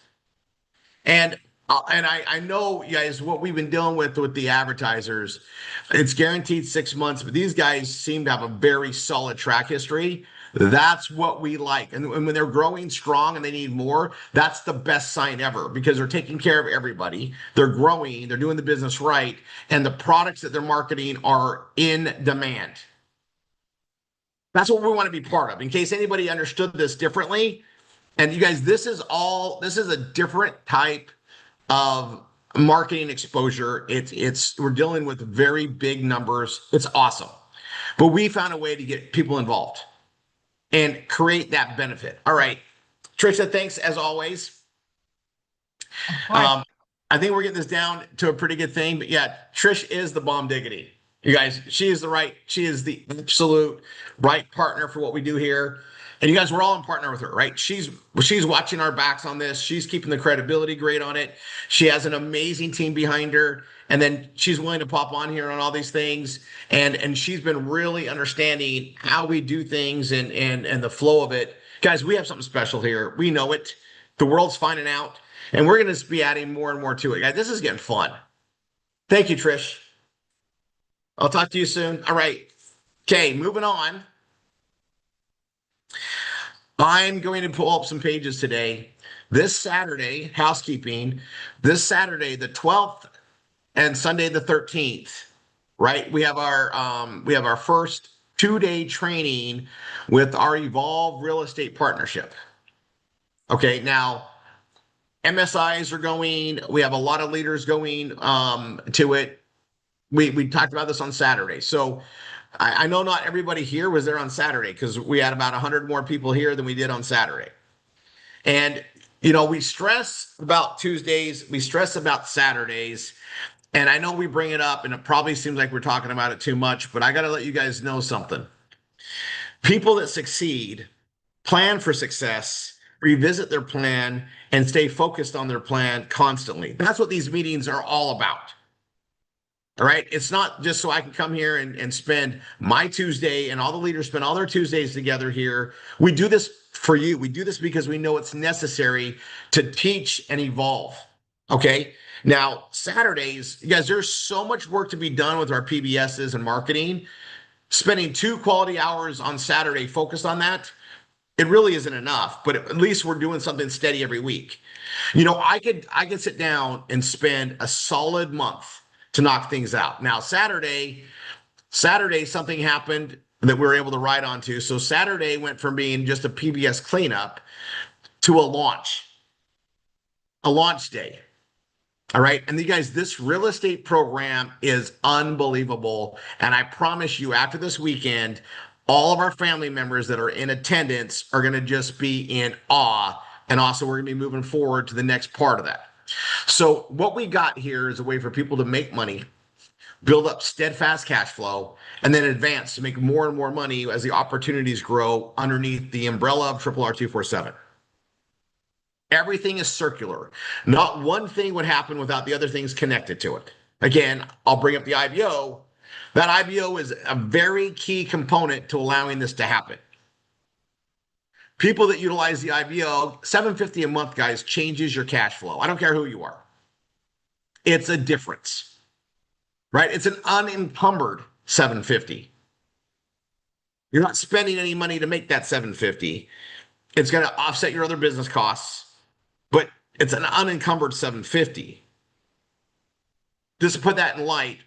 And I know, you guys, what we've been dealing with the advertisers, it's guaranteed 6 months, but these guys seem to have a very solid track history. That's what we like. And when they're growing strong and they need more, that's the best sign ever because they're taking care of everybody. They're growing, they're doing the business right, and the products that they're marketing are in demand. That's what we want to be part of. In case anybody understood this differently, and you guys, this is a different type of marketing exposure. We're dealing with very big numbers. It's awesome. But we found a way to get people involved and create that benefit. All right. Tricia, thanks as always. I think we're getting this down to a pretty good thing. But yeah, Trish is the bomb diggity. You guys, she is the absolute right partner for what we do here. And you guys, we're all in partner with her, right? She's watching our backs on this. She's keeping the credibility great on it. She has an amazing team behind her. And then she's willing to pop on here on all these things. And she's been really understanding how we do things and the flow of it. Guys, we have something special here. We know it. The world's finding out. And we're going to be adding more and more to it. Guys, this is getting fun. Thank you, Trish. I'll talk to you soon. All right. Okay, moving on. I'm going to pull up some pages today. This Saturday, housekeeping, this Saturday, the 12th and Sunday, the 13th, right? We have our first 2-day training with our Evolve Real Estate Partnership. Okay, now MSIs are going, we have a lot of leaders going to it. We talked about this on Saturday. So I know not everybody here was there on Saturday because we had about 100 more people here than we did on Saturday. And, you know, we stress about Tuesdays, we stress about Saturdays. And I know we bring it up and it probably seems like we're talking about it too much, but I got to let you guys know something. People that succeed plan for success, revisit their plan, and stay focused on their plan constantly. That's what these meetings are all about. All right. It's not just so I can come here and spend my Tuesday and all the leaders spend all their Tuesdays together here. We do this for you. We do this because we know it's necessary to teach and evolve. Okay. Now, Saturdays, you guys, there's so much work to be done with our PBSs and marketing. Spending 2 quality hours on Saturday focused on that, it really isn't enough, but at least we're doing something steady every week. You know, I could sit down and spend a solid month to knock things out. Now, Saturday, something happened that we were able to ride onto. So Saturday went from being just a PBS cleanup to a launch day. All right. And you guys, this real estate program is unbelievable. And I promise you, after this weekend, all of our family members that are in attendance are going to just be in awe. And also, we're going to be moving forward to the next part of that. So what we got here is a way for people to make money, build up steadfast cash flow, and then advance to make more and more money as the opportunities grow underneath the umbrella of RRR247. Everything is circular. Not one thing would happen without the other things connected to it. Again, I'll bring up the IBO. That IBO is a very key component to allowing this to happen. People that utilize the IBO, $750 a month, guys, changes your cash flow. I don't care who you are. It's a difference, right? It's an unencumbered $750. You're not spending any money to make that $750. It's going to offset your other business costs, but it's an unencumbered $750. Just to put that in light,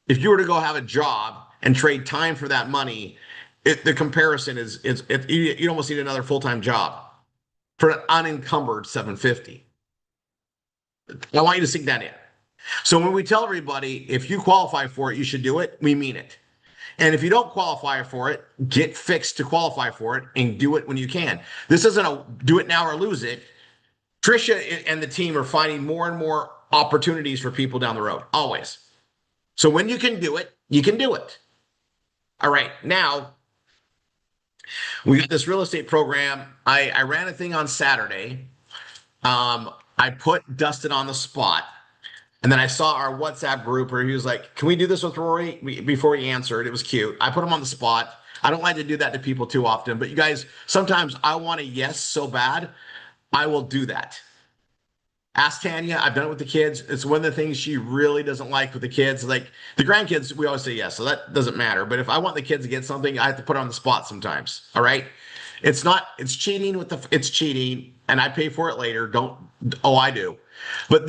if you were to go have a job and trade time for that money, the comparison is you almost need another full-time job for an unencumbered $750. I want you to sink that in. So when we tell everybody, if you qualify for it, you should do it, we mean it. And if you don't qualify for it, get fixed to qualify for it and do it when you can. This isn't a do it now or lose it. Trisha and the team are finding more and more opportunities for people down the road, always. So when you can do it, you can do it. All right, now we got this real estate program. I ran a thing on Saturday. I put Dustin on the spot. And then I saw our WhatsApp group where he was like, can we do this with Rory? Before he answered, it was cute. I put him on the spot. I don't like to do that to people too often, but you guys, sometimes I want a yes so bad, I will do that. Ask Tanya. I've done it with the kids. It's one of the things she really doesn't like with the kids. Like the grandkids, we always say yes, so that doesn't matter. But if I want the kids to get something, I have to put it on the spot sometimes. All right. It's cheating it's cheating, and I pay for it later. I do. But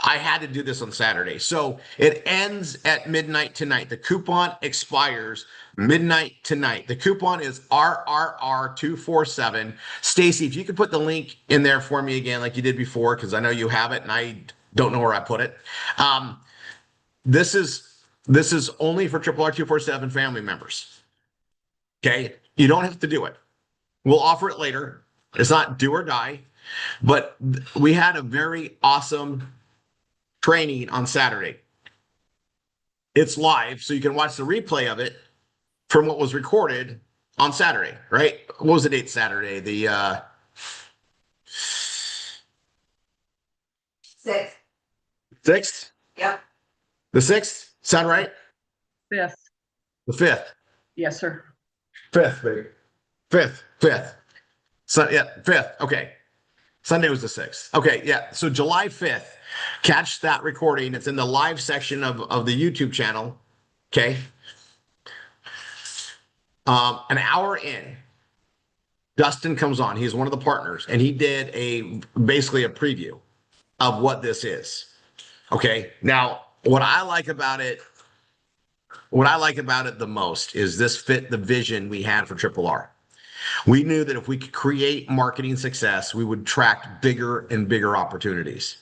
I had to do this on Saturday. So it ends at midnight tonight. The coupon expires midnight tonight. The coupon is RRR247. Stacy, if you could put the link in there for me again, like you did before, because I know you have it and I don't know where I put it. This is only for RRR247 family members. Okay. You don't have to do it. We'll offer it later. It's not do or die, but we had a very awesome training on Saturday. It's live, so you can watch the replay of it from what was recorded on Saturday, right? What was the date Saturday? The 6th. 6th? Yep. The 6th? Sound right? 5th. The 5th. Yes, sir. 5th, baby. 5th. So yeah, 5th. Okay. Sunday was the 6th. Okay, yeah. So July 5th. Catch that recording. It's in the live section of the YouTube channel. Okay. An hour in. Dustin comes on. He's one of the partners, and he did basically a preview of what this is. Okay. Now, what I like about it the most is this fit the vision we had for Triple R. We knew that if we could create marketing success, we would attract bigger and bigger opportunities.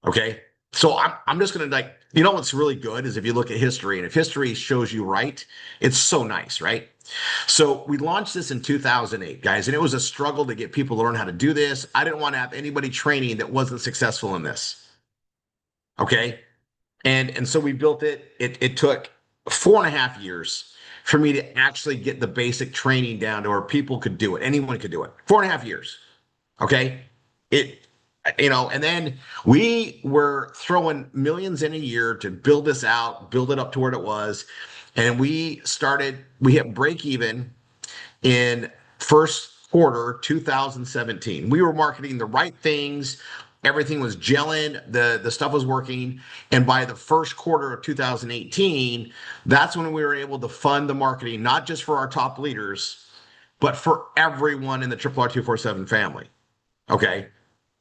Okay. So I'm just going to what's really good is if you look at history, and if history shows you right, it's so nice, right? So we launched this in 2008, guys, and it was a struggle to get people to learn how to do this. I didn't want to have anybody training that wasn't successful in this. Okay. And so we built it. It took 4.5 years for me to actually get the basic training down to where people could do it. Anyone could do it. 4.5 years. Okay. And then we were throwing millions in a year to build this out, build it up to where it was. And we hit break even in first quarter 2017. We were marketing the right things. Everything was gelling. The stuff was working. And by the first quarter of 2018, that's when we were able to fund the marketing, not just for our top leaders, but for everyone in the RRR247 family. Okay.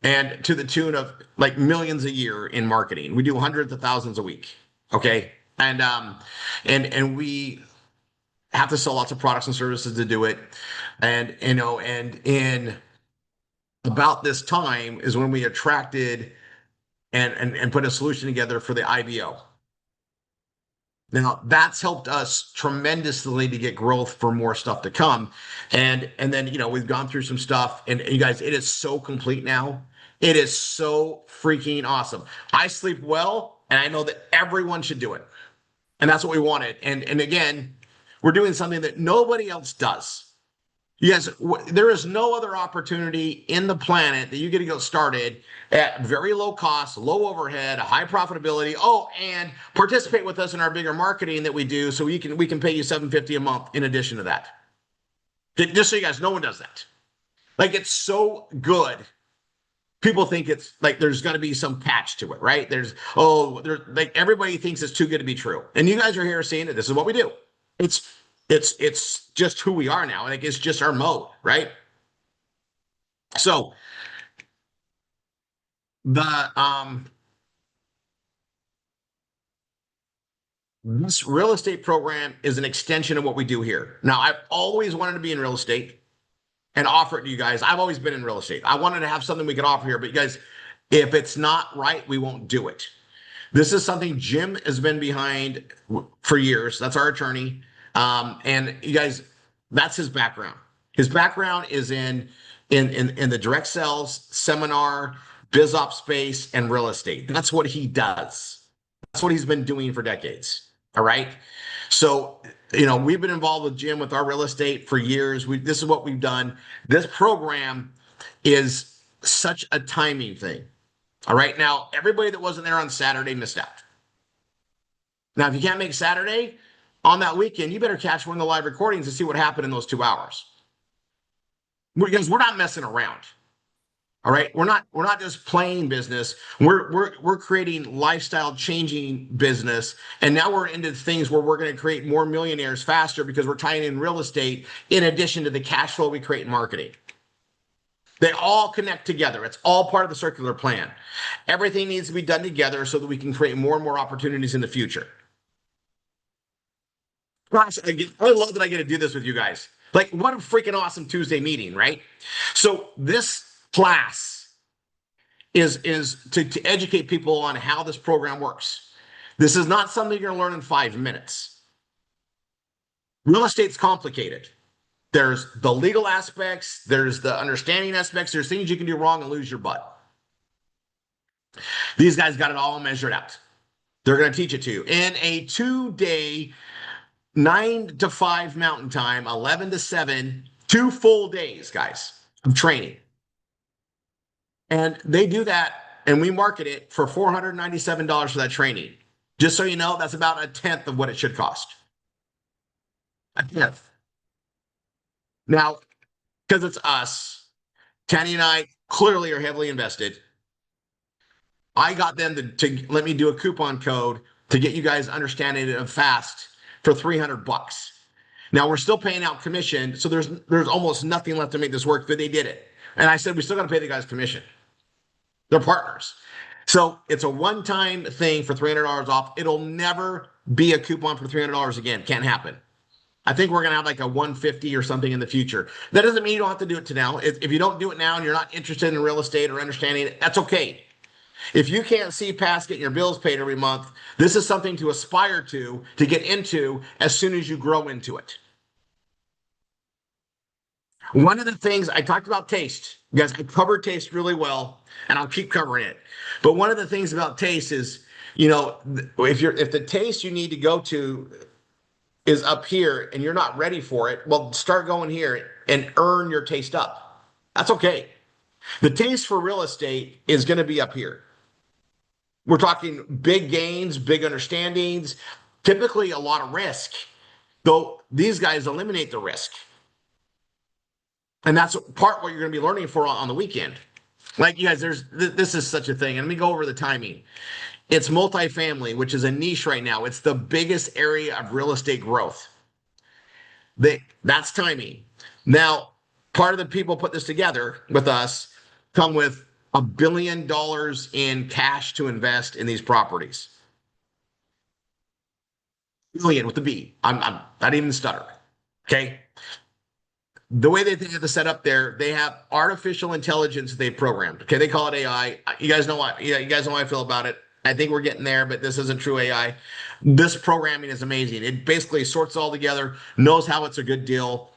And to the tune of like millions a year in marketing. We do hundreds of thousands a week. Okay. And we have to sell lots of products and services to do it. And in about this time is when we attracted and put a solution together for the IBO. Now that's helped us tremendously to get growth for more stuff to come. And then, we've gone through some stuff, and you guys, it is so complete now. It is so freaking awesome. I sleep well, and I know that everyone should do it. And that's what we wanted. And again, we're doing something that nobody else does. Yes, there is no other opportunity in the planet that you get to go started at very low cost, low overhead, high profitability. Oh, and participate with us in our bigger marketing that we do, so we can pay you $750 a month in addition to that. Just so you guys, no one does that. Like, it's so good. People think it's like there's going to be some catch to it, right? Everybody thinks it's too good to be true, and you guys are here saying that this is what we do. It's just who we are now. Like, it's just our mode, right? So this real estate program is an extension of what we do here. Now, I've always wanted to be in real estate and offer it to you guys. I've always been in real estate. I wanted to have something we could offer here, but you guys, if it's not right, we won't do it. This is something Jim has been behind for years. That's our attorney. And you guys, that's his background. His background is in the direct sales, seminar, biz op space, and real estate. That's what he does. That's what he's been doing for decades. All right. So, we've been involved with Jim with our real estate for years. This is what we've done. This program is such a timing thing. All right. Now, everybody that wasn't there on Saturday missed out. Now, if you can't make Saturday, on that weekend, you better catch one of the live recordings to see what happened in those 2 hours. Because we're not messing around. All right. We're not just playing business. We're creating lifestyle changing business. And now we're into things where we're going to create more millionaires faster because we're tying in real estate in addition to the cash flow we create in marketing. They all connect together. It's all part of the circular plan. Everything needs to be done together so that we can create more and more opportunities in the future. Gosh, I love that I get to do this with you guys. Like, what a freaking awesome Tuesday meeting, right? So this class is to educate people on how this program works. This is not something you're going to learn in 5 minutes. Real estate's complicated. There's the legal aspects, there's the understanding aspects, there's things you can do wrong and lose your butt. These guys got it all measured out. They're going to teach it to you in a 2-day, 9 to 5 Mountain Time, 11 to 7, 2 full days, guys, of training. And they do that, and we market it for $497 for that training. Just so you know, that's about 1/10 of what it should cost. 1/10. Now, because it's us, Tanny and I clearly are heavily invested. I got them to let me do a coupon code to get you guys understanding it fast for $300. Now we're still paying out commission, so there's almost nothing left to make this work, but they did it. And I said we still got to pay the guys commission. They're partners. So it's a one-time thing for $300 off. It'll never be a coupon for $300 again. Can't happen. I think we're going to have like a 150 or something in the future. That doesn't mean you don't have to do it to now. If you don't do it now and you're not interested in real estate or understanding it, that's okay. If you can't see past getting your bills paid every month, this is something to aspire to get into as soon as you grow into it. One of the things I talked about taste, you guys, I covered taste really well, and I'll keep covering it. But one of the things about taste is, if the taste you need to go to is up here and you're not ready for it, well, start going here and earn your taste up. That's okay. The taste for real estate is going to be up here. We're talking big gains, big understandings, typically a lot of risk, though these guys eliminate the risk. And that's part what you're going to be learning for on the weekend. Like, you guys, this is such a thing. And let me go over the timing. It's multifamily, which is a niche right now. It's the biggest area of real estate growth. That's timing. Now, part of the people put this together with us come with $1 billion in cash to invest in these properties. Billion with the B. I'm not even stutter. Okay. The way they have to set up there, they have artificial intelligence they programmed. Okay, they call it AI. You guys know what? Yeah, you guys know how I feel about it. I think we're getting there, but this isn't true AI. This programming is amazing. It basically sorts it all together, knows how it's a good deal.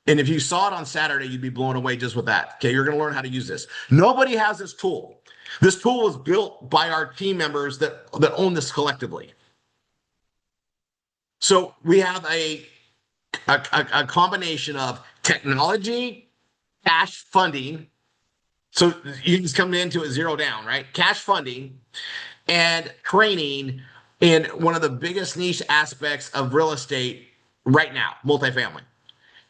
And if you saw it on Saturday, you'd be blown away just with that. Okay, you're going to learn how to use this. Nobody has this tool. This tool was built by our team members that own this collectively. So we have a combination of technology, cash funding. So you just come into it zero down, right? Cash funding and training in one of the biggest niche aspects of real estate right now, multifamily.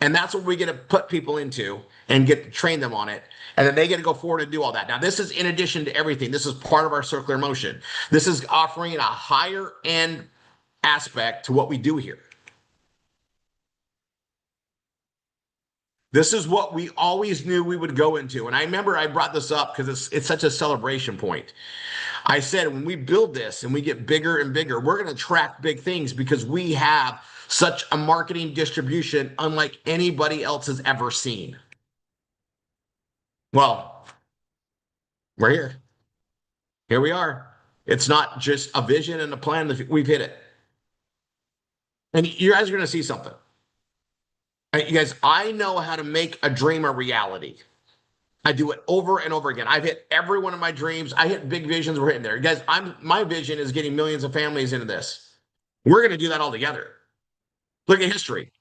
And that's what we get to put people into and get to train them on it. And then they get to go forward and do all that. Now, this is in addition to everything. This is part of our circular motion. This is offering a higher end aspect to what we do here. This is what we always knew we would go into. And I remember I brought this up because it's such a celebration point. I said, when we build this and we get bigger and bigger, we're going to track big things because we have such a marketing distribution unlike anybody else has ever seen. Well, we're here. Here we are. It's not just a vision and a plan. We've hit it. And you guys are going to see something. You guys, I know how to make a dream a reality. I do it over and over again. I've hit every one of my dreams. I hit big visions. We're hitting there. You guys, my vision is getting millions of families into this. We're going to do that all together. Look at history.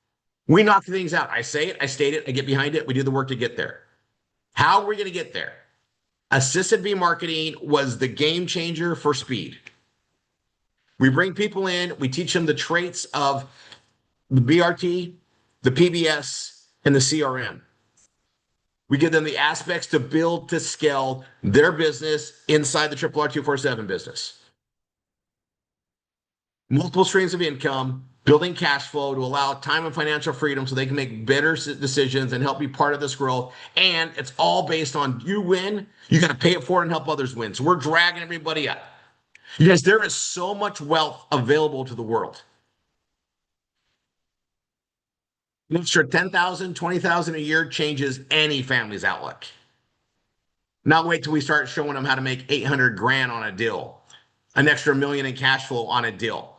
We knock things out. I say it, I state it, I get behind it. We do the work to get there. How are we going to get there? Assisted B marketing was the game changer for speed. We bring people in, we teach them the traits of the BRT, the PBS, and the CRM. We give them the aspects to build to scale their business inside the RRR247 business. Multiple streams of income, building cash flow to allow time and financial freedom so they can make better decisions and help be part of this growth. And it's all based on you win, you got to pay it forward and help others win. So we're dragging everybody up. You guys, there is so much wealth available to the world. I'm sure 10,000, 20,000 a year changes any family's outlook. Not wait till we start showing them how to make 800 grand on a deal, an extra $1 million in cash flow on a deal.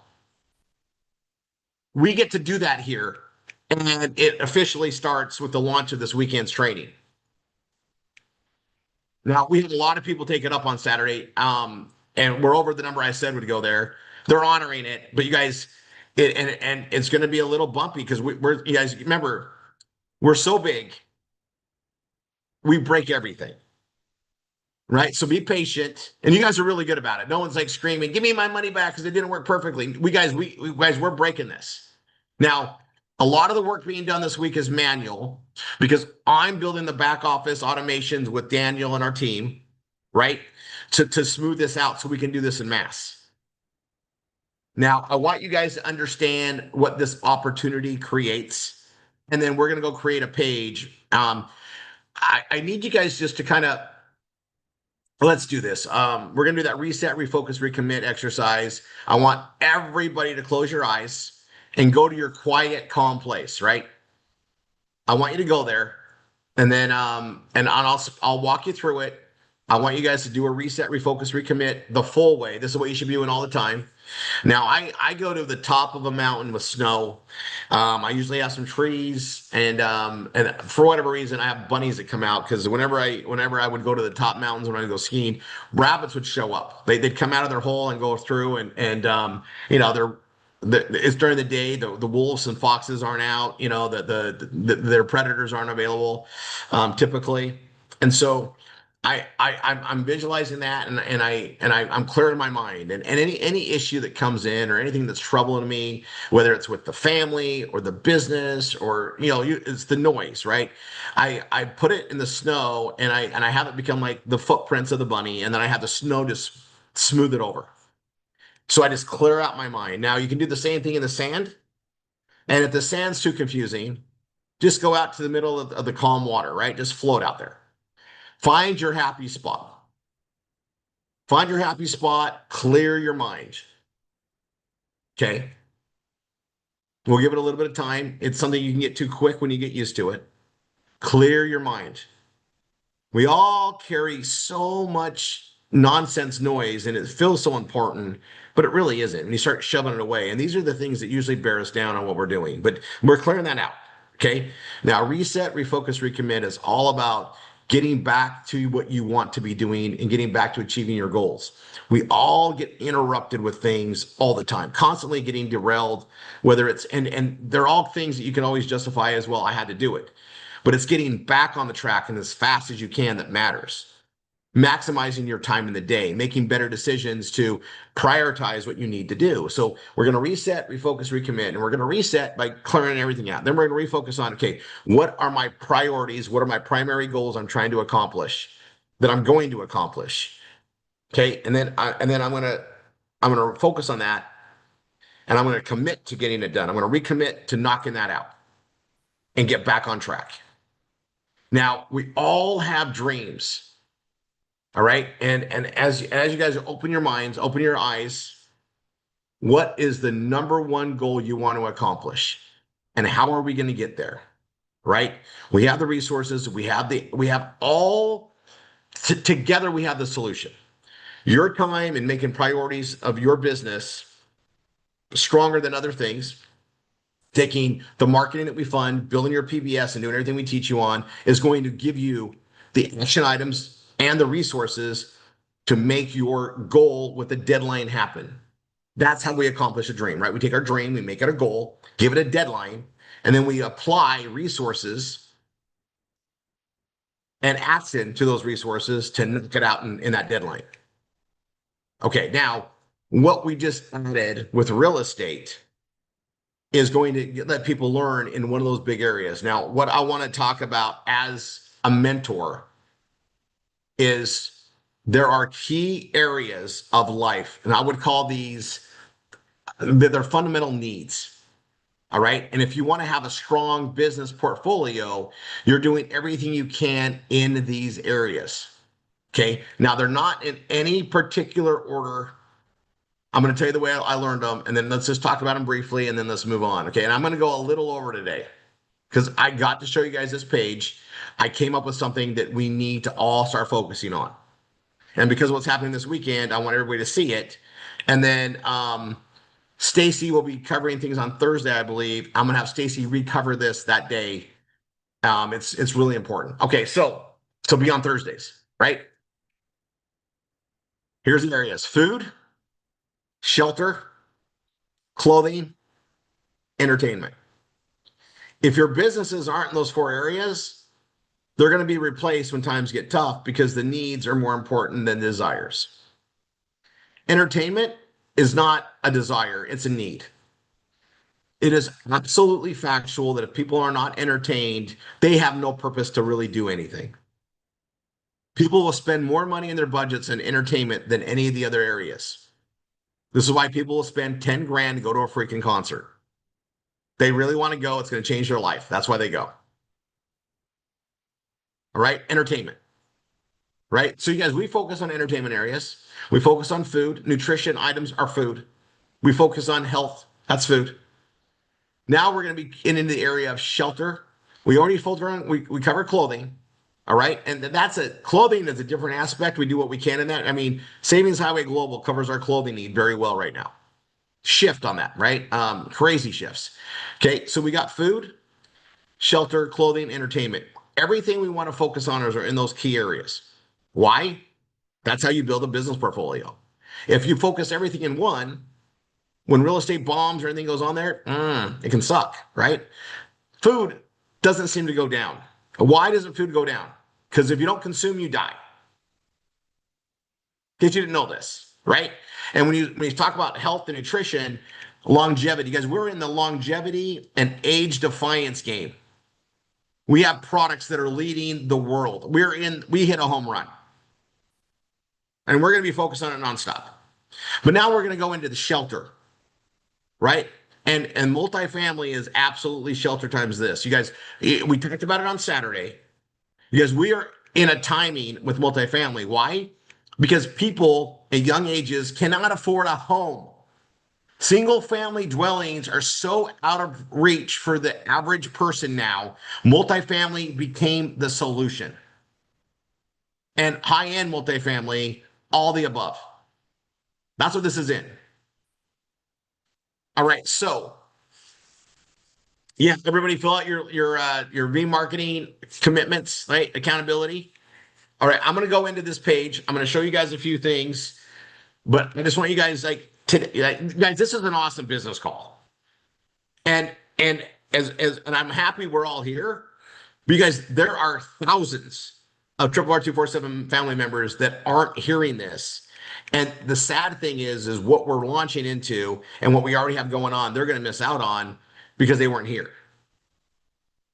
We get to do that here, and it officially starts with the launch of this weekend's training. Now, we had a lot of people take it up on Saturday, and we're over the number I said would go there. They're honoring it, but you guys, and it's going to be a little bumpy because we're you guys remember, we're so big, we break everything. Right? So be patient. And you guys are really good about it. No one's like screaming, give me my money back because it didn't work perfectly. We're breaking this. Now, a lot of the work being done this week is manual because I'm building the back office automations with Daniel and our team, right? To smooth this out so we can do this in mass. Now, I want you guys to understand what this opportunity creates, and then we're going to go create a page. I need you guys just to kind of let's do this. We're going to do that reset, refocus, recommit exercise. I want everybody to close your eyes and go to your quiet, calm place, right? I want you to go there, and then I'll walk you through it. I want you guys to do a reset, refocus, recommit the full way. This is what you should be doing all the time. Now, I go to the top of a mountain with snow. I usually have some trees, and for whatever reason, I have bunnies that come out because whenever I would go to the top mountains when I would go skiing, rabbits would show up. They'd come out of their hole and go through, and you know it's during the day. The wolves and foxes aren't out. You know their predators aren't available typically, and so. I'm visualizing that I'm clear in my mind and any issue that comes in or anything that's troubling me, whether it's with the family or the business or it's the noise, right? I put it in the snow and I have it become like the footprints of the bunny, and then I have the snow just smooth it over. So I just clear out my mind. Now you can do the same thing in the sand, and if the sand's too confusing, just go out to the middle of the calm water, right? Just float out there. Find your happy spot. Find your happy spot, clear your mind. Okay. We'll give it a little bit of time. It's something you can get too quick when you get used to it. Clear your mind. We all carry so much nonsense noise and it feels so important, but it really isn't. And you start shoving it away. And these are the things that usually bear us down on what we're doing. But we're clearing that out. Okay. Now, reset, refocus, recommit is all about getting back to what you want to be doing and getting back to achieving your goals. We all get interrupted with things all the time, constantly getting derailed, whether it's, and they're all things that you can always justify as, well, I had to do it. But it's getting back on the track and as fast as you can that matters. Maximizing your time in the day, making better decisions to prioritize what you need to do. So we're going to reset, refocus, recommit, and we're going to reset by clearing everything out. Then we're going to refocus on, okay, what are my priorities? What are my primary goals I'm trying to accomplish that I'm going to accomplish? Okay. And then I'm going to focus on that, and I'm going to commit to getting it done. I'm going to recommit to knocking that out and get back on track. Now, we all have dreams. All right. And as you guys open your minds, open your eyes, what is the number one goal you want to accomplish? And how are we going to get there? Right? We have the resources, we have all together, we have the solution. Your time and making priorities of your business stronger than other things, taking the marketing that we fund, building your PBS and doing everything we teach you on is going to give you the action items and the resources to make your goal with a deadline happen. That's how we accomplish a dream, right? We take our dream, we make it a goal, give it a deadline, and then we apply resources and action to those resources to knock it out in that deadline. Okay, now what we just added with real estate is going to let people learn in one of those big areas. Now, what I want to talk about as a mentor is there are key areas of life, and I would call these they're fundamental needs. All right. And if you want to have a strong business portfolio, you're doing everything you can in these areas. Okay. Now, they're not in any particular order. I'm going to tell you the way I learned them, and then let's just talk about them briefly, and then let's move on. Okay. And I'm going to go a little over today because I got to show you guys this page. I came up with something that we need to all start focusing on. And because of what's happening this weekend, I want everybody to see it. And then Stacy will be covering things on Thursday, I believe. I'm gonna have Stacy recover this that day. It's really important. Okay, so be on Thursdays, right? Here's the areas: food, shelter, clothing, entertainment. If your businesses aren't in those four areas, they're going to be replaced when times get tough because the needs are more important than desires. Entertainment is not a desire, it's a need. It is absolutely factual that if people are not entertained, they have no purpose to really do anything. People will spend more money in their budgets on entertainment than any of the other areas. This is why people will spend 10 grand to go to a freaking concert. They really want to go. It's going to change their life. That's why they go. All right. Entertainment. Right. So you guys, we focus on entertainment areas. We focus on food. Nutrition items are food. We focus on health. That's food. Now we're going to be into the area of shelter. We already filter on, we cover clothing. All right. And clothing is a different aspect. We do what we can in that. I mean, Savings Highway Global covers our clothing need very well right now. Shift on that, right? Crazy shifts. Okay. So we got food, shelter, clothing, entertainment. Everything we want to focus on are in those key areas. Why? That's how you build a business portfolio. If you focus everything in one, when real estate bombs or anything goes on there, it can suck, right? Food doesn't seem to go down. Why doesn't food go down? Because if you don't consume, you die. In case you didn't know this, right? And when you talk about health and nutrition, longevity, guys, we're in the longevity and age defiance game. We have products that are leading the world. We hit a home run. And we're going to be focused on it nonstop. But now we're going to go into the shelter, right? And multifamily is absolutely shelter times this. You guys, we talked about it on Saturday. You guys, we are in a timing with multifamily. Why? Because people at young ages cannot afford a home. Single family dwellings are so out of reach for the average person now. Multifamily became the solution. And high-end multifamily, all the above. That's what this is in. All right, so yeah, everybody fill out your remarketing commitments, right? Accountability. All right, I'm gonna go into this page. I'm gonna show you guys a few things, but I just want you guys guys, this is an awesome business call. And and I'm happy we're all here because there are thousands of RRR247 family members that aren't hearing this. And the sad thing is what we're launching into and what we already have going on, they're going to miss out on because they weren't here.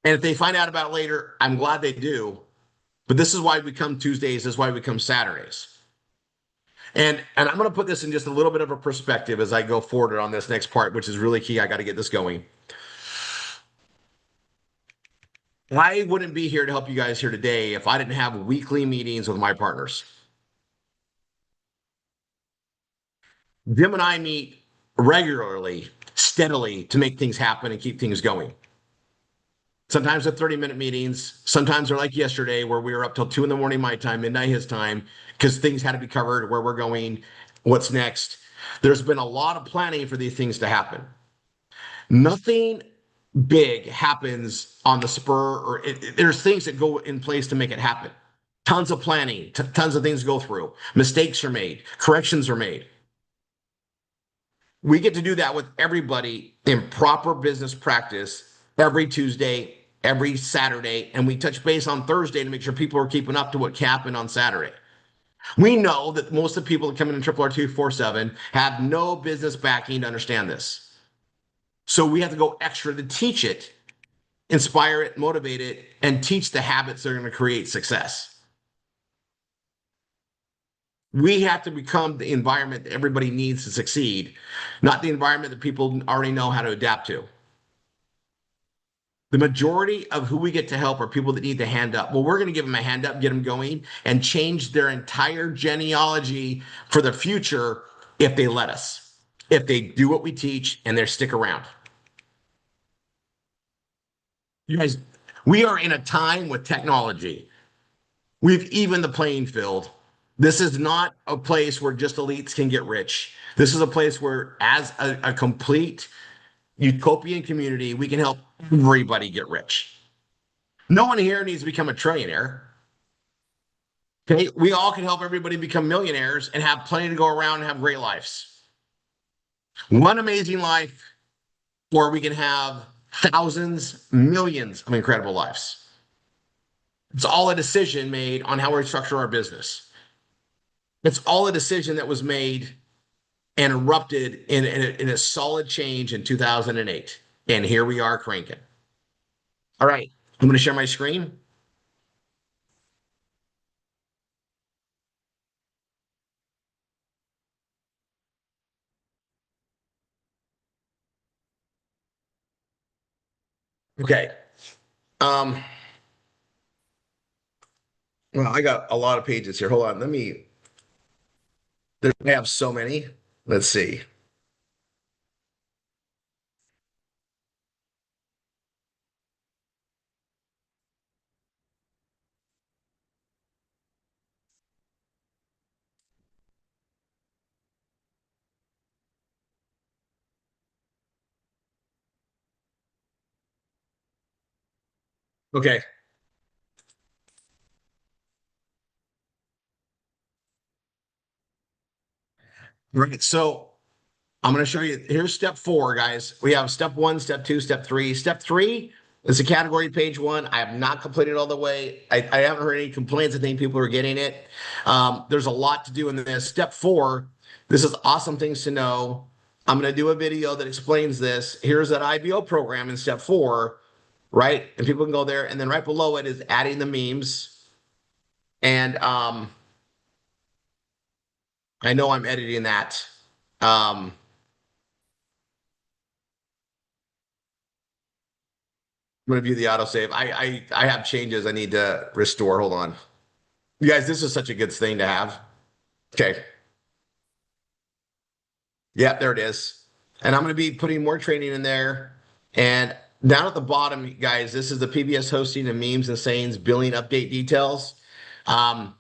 And if they find out about it later, I'm glad they do. But this is why we come Tuesdays. This is why we come Saturdays. And I'm going to put this in just a little bit of a perspective as I go forward on this next part, which is really key. I got to get this going. I wouldn't be here to help you guys here today if I didn't have weekly meetings with my partners. Jim and I meet regularly, steadily to make things happen and keep things going. Sometimes they're 30-minute meetings. Sometimes they're like yesterday where we were up till 2 a.m. my time, midnight his time, because things had to be covered, where we're going, what's next. There's been a lot of planning for these things to happen. Nothing big happens on the spur, or there's things that go in place to make it happen. Tons of planning, tons of things go through. Mistakes are made, corrections are made. We get to do that with everybody in proper business practice every Tuesday, every Saturday, and we touch base on Thursday to make sure people are keeping up to what happened on Saturday. We know that most of the people that come in RRR247 have no business backing to understand this. So we have to go extra to teach it, inspire it, motivate it, and teach the habits that are going to create success. We have to become the environment that everybody needs to succeed, not the environment that people already know how to adapt to. The majority of who we get to help are people that need the hand up. Well, we're going to give them a hand up, get them going, and change their entire genealogy for the future if they let us, if they do what we teach and they stick around. You guys, we are in a time with technology. We've evened the playing field. This is not a place where just elites can get rich. This is a place where, as a complete utopian community, we can help everybody get rich. No one here needs to become a trillionaire. Okay, we all can help everybody become millionaires and have plenty to go around and have great lives. One amazing life, or we can have thousands, millions of incredible lives. It's all a decision made on how we structure our business. It's all a decision that was made and erupted in a solid change in 2008. And here we are cranking. All right, I'm going to share my screen. Okay. Um, well, I got a lot of pages here. Hold on. I have so many. Let's see. Okay. Right. So I'm going to show you. Here's step 4, guys. We have step 1, step 2, step 3. Step 3 is the category page 1. I have not completed all the way. I haven't heard any complaints. I think people are getting it. There's a lot to do in this. Step 4, this is awesome things to know. I'm going to do a video that explains this. Here's that IBO program in step 4, right? And people can go there. And then right below it is adding the memes. And I know I'm editing that. Um, I'm gonna view the autosave. I have changes I need to restore. Hold on. You guys, this is such a good thing to have. Okay. Yeah, there it is. And I'm gonna be putting more training in there. And down at the bottom, guys, this is the PBS hosting and memes and sayings billing update details. Um,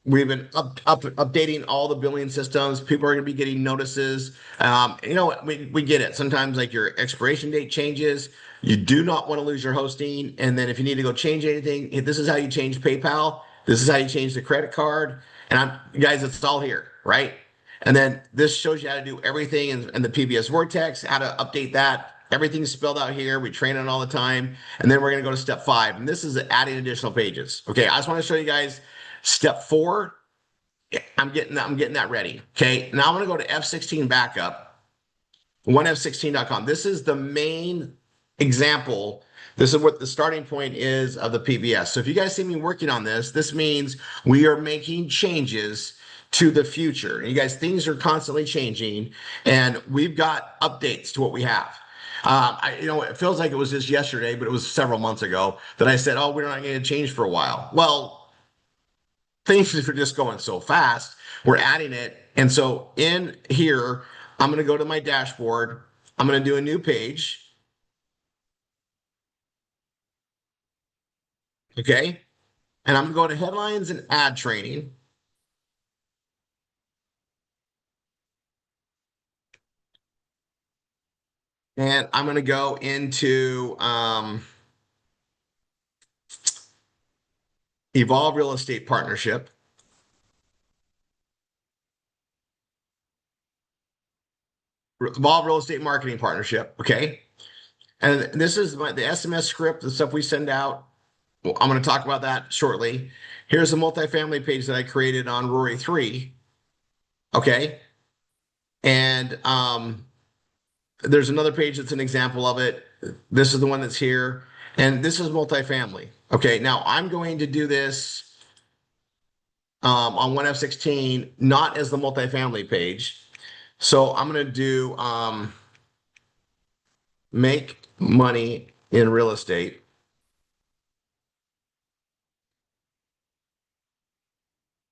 We've been updating all the billing systems. People are going to be getting notices. You know what? We get it. Sometimes like your expiration date changes. You do not want to lose your hosting. And then if you need to go change anything, this is how you change PayPal. This is how you change the credit card. And guys, it's all here, right? And then this shows you how to do everything in the PBS Vortex, how to update that. Everything's spelled out here. We train on all the time. And then we're going to go to step 5. And this is adding additional pages. Okay. I just want to show you guys step 4. I'm getting that ready. Okay. Now I'm going to go to F16 backup, 1f16.com. This is the main example. This is what the starting point is of the PBS. So if you guys see me working on this, this means we are making changes to the future. And you guys, things are constantly changing, and we've got updates to what we have. It feels like it was just yesterday, but it was several months ago that I said, "Oh, we're not going to change for a while." Well, things are just going so fast. We're adding it, and so in here, I'm going to go to my dashboard. I'm going to do a new page. Okay. And I'm going to go to headlines and ad training. And I'm going to go into Evolve Real Estate Partnership. Evolve Real Estate Marketing Partnership. Okay. And this is the SMS script, the stuff we send out. Well, I'm going to talk about that shortly. Here's a multifamily page that I created on Rory 3. Okay. And there's another page that's an example of it. This is the one that's here. And this is multifamily. Okay. Now I'm going to do this on 1F16, not as the multifamily page. So I'm going to do make money in real estate,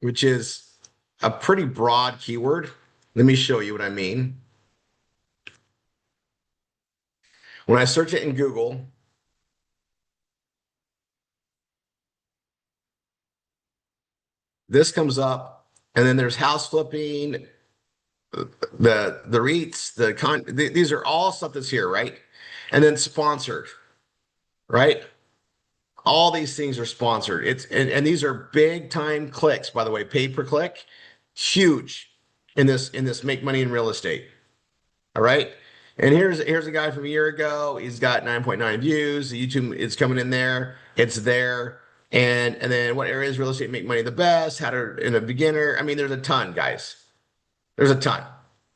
which is a pretty broad keyword. Let me show you what I mean. When I search it in Google, this comes up, and then there's house flipping, the REITs, these are all stuff that's here, right? And then sponsored, right? All these things are sponsored. And these are big time clicks, by the way, paid per click, huge in this make money in real estate. All right. And here's a guy from a year ago. He's got 9.9 views. The YouTube is coming in there. It's there. And then what areas real estate make money the best? How to in a beginner. I mean, there's a ton, guys. There's a ton.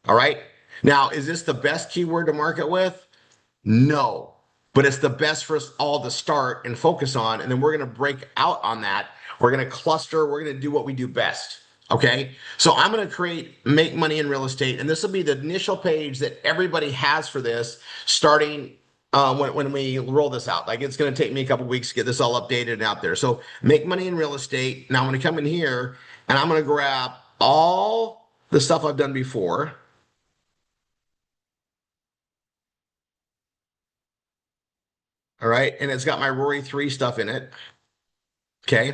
All right. Now, is this the best keyword to market with? No, but it's the best for us all to start and focus on. And then we're going to break out on that. We're going to cluster. We're going to do what we do best. Okay. So I'm going to create make money in real estate. And this will be the initial page that everybody has for this starting when we roll this out. Like it's going to take me a couple weeks to get this all updated and out there. So make money in real estate. Now I'm going to come in here and I'm going to grab all the stuff I've done before. All right. And it's got my Rory 3 stuff in it. Okay.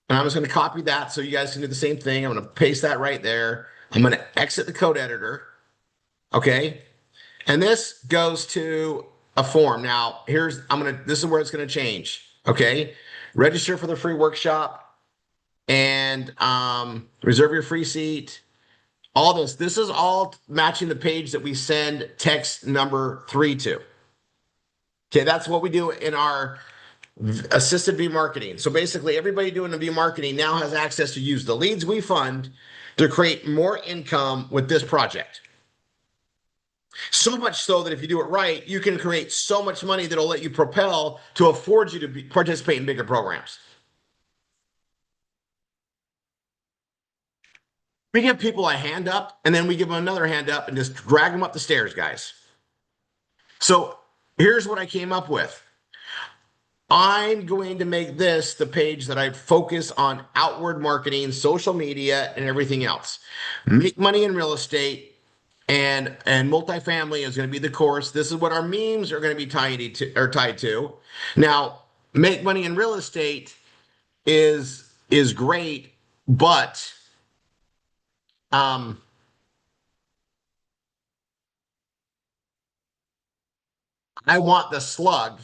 And I'm just going to copy that so you guys can do the same thing. I'm going to paste that right there. I'm going to exit the code editor. Okay. And this goes to a form. Now, this is where it's going to change. Okay. Register for the free workshop and reserve your free seat. All this. This is all matching the page that we send text number 3 to. Okay. That's what we do in our assisted V marketing. So basically, everybody doing the V marketing now has access to use the leads we fund to create more income with this project. So much so that if you do it right, you can create so much money that'll let you propel to afford you to participate in bigger programs. We give people a hand up and then we give them another hand up and just drag them up the stairs, guys. So here's what I came up with. I'm going to make this the page that I focus on outward marketing, social media, and everything else. Make money in real estate and multifamily is going to be the course. This is what our memes are going to be tied to. Now, make money in real estate is great, but I want the slug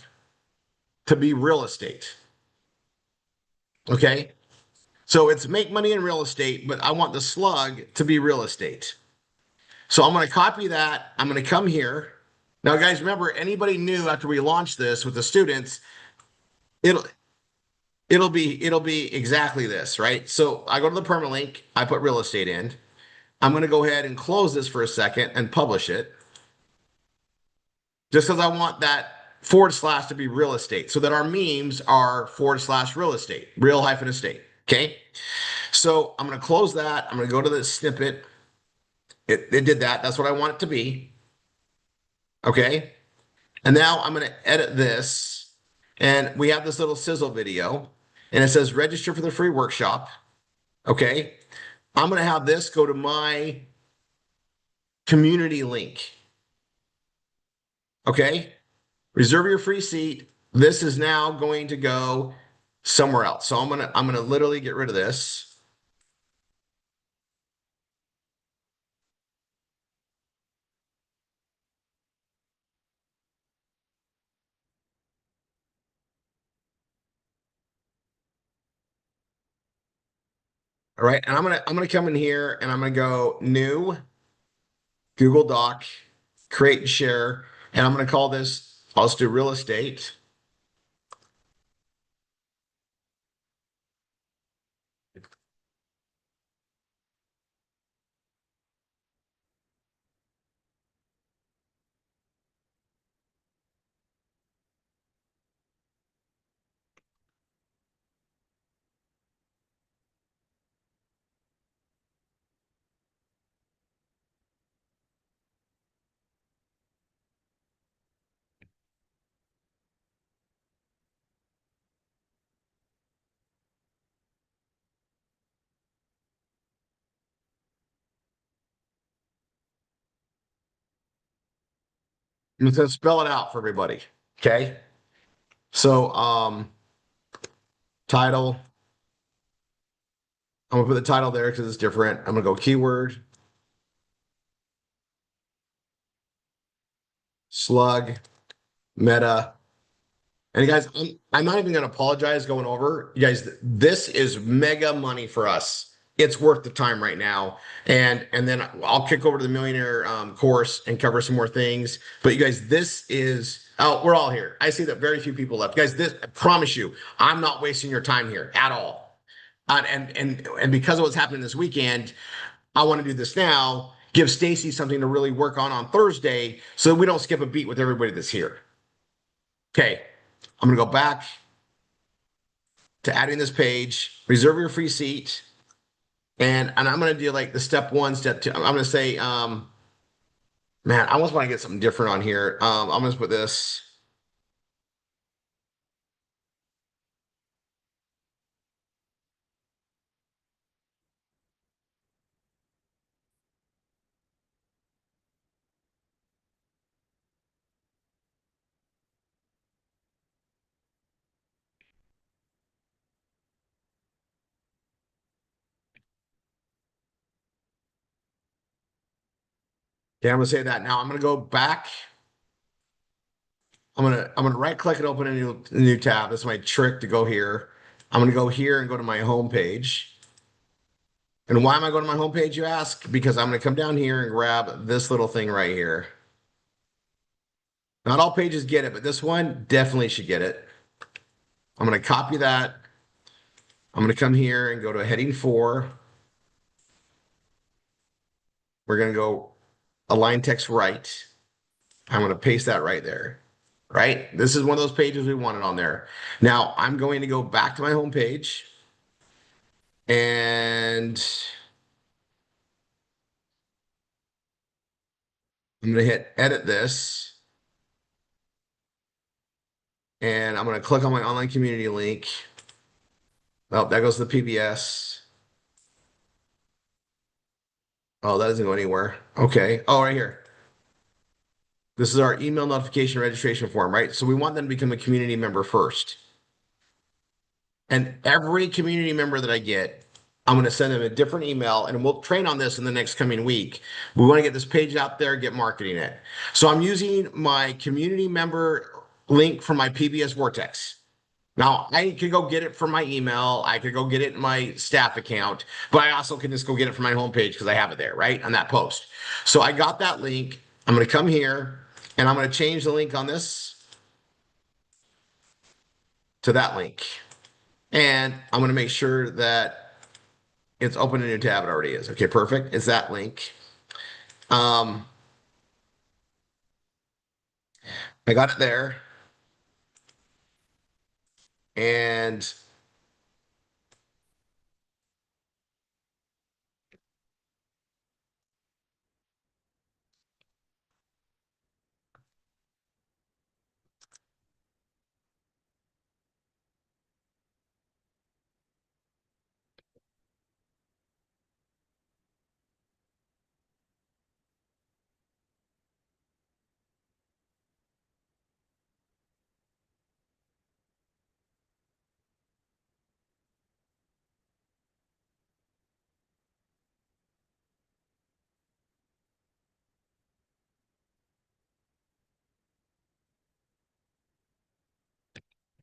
to be real estate. Okay? So it's make money in real estate, but I want the slug to be real estate. So I'm going to copy that. I'm going to come here. Now, guys, remember, anybody new after we launch this with the students, it'll be exactly this, right? So I go to the permalink, I put real estate in. I'm going to go ahead and close this for a second and publish it. Just because I want that / to be real estate so that our memes are / real estate, real-estate. Okay. So I'm going to close that. I'm going to go to the snippet. It did that. That's what I want it to be. Okay. And now I'm going to edit this. And we have this little sizzle video. And it says register for the free workshop. Okay. I'm going to have this go to my community link. Okay. Reserve your free seat. This is now going to go somewhere else. So I'm gonna literally get rid of this. All right, and I'm gonna come in here and I'm gonna go new Google Doc, create and share, and I'm gonna call this, I'll just do real estate. I'm just gonna spell it out for everybody. Okay. So title. I'm gonna put the title there because it's different. I'm gonna go keyword, slug, meta. And you guys, I'm not even going to apologize going over. You guys, this is mega money for us. It's worth the time right now. And then I'll kick over to the millionaire course and cover some more things. But you guys, this is, oh, we're all here. I see that very few people left. Guys, this, I promise you, I'm not wasting your time here at all. And because of what's happening this weekend, I want to do this now, give Stacy something to really work on Thursday so that we don't skip a beat with everybody that's here. Okay. I'm going to go back to adding this page, reserve your free seat. And I'm going to do like the step 1, step 2. I'm going to say, Man, I almost want to get something different on here. I'm gonna put this. Okay, I'm gonna say that. Now I'm gonna go back. I'm gonna right click and open a new tab. That's my trick to go here. I'm gonna go here and go to my home page. And why am I going to my home page, you ask? Because I'm gonna come down here and grab this little thing right here. Not all pages get it, but this one definitely should get it. I'm gonna copy that. I'm gonna come here and go to heading 4. We're gonna go align text right. I'm gonna paste that right there. Right? This is one of those pages we wanted on there. Now I'm going to go back to my home page and I'm going to hit edit this and I'm going to click on my online community link. Oh, that goes to the PBS. Oh, that doesn't go anywhere. Okay. Oh, right here. This is our email notification registration form, right? So we want them to become a community member first. And every community member that I get, I'm going to send them a different email and we'll train on this in the next coming week. We want to get this page out there, get marketing it. So I'm using my community member link from my PBS Vortex. Now I could go get it from my email. I could go get it in my staff account, but I also can just go get it from my homepage because I have it there, right? On that post. So I got that link. I'm going to come here and I'm going to change the link on this to that link. And I'm going to make sure that it's open in a new tab. It already is. Okay, perfect. It's that link. Um, I got it there. And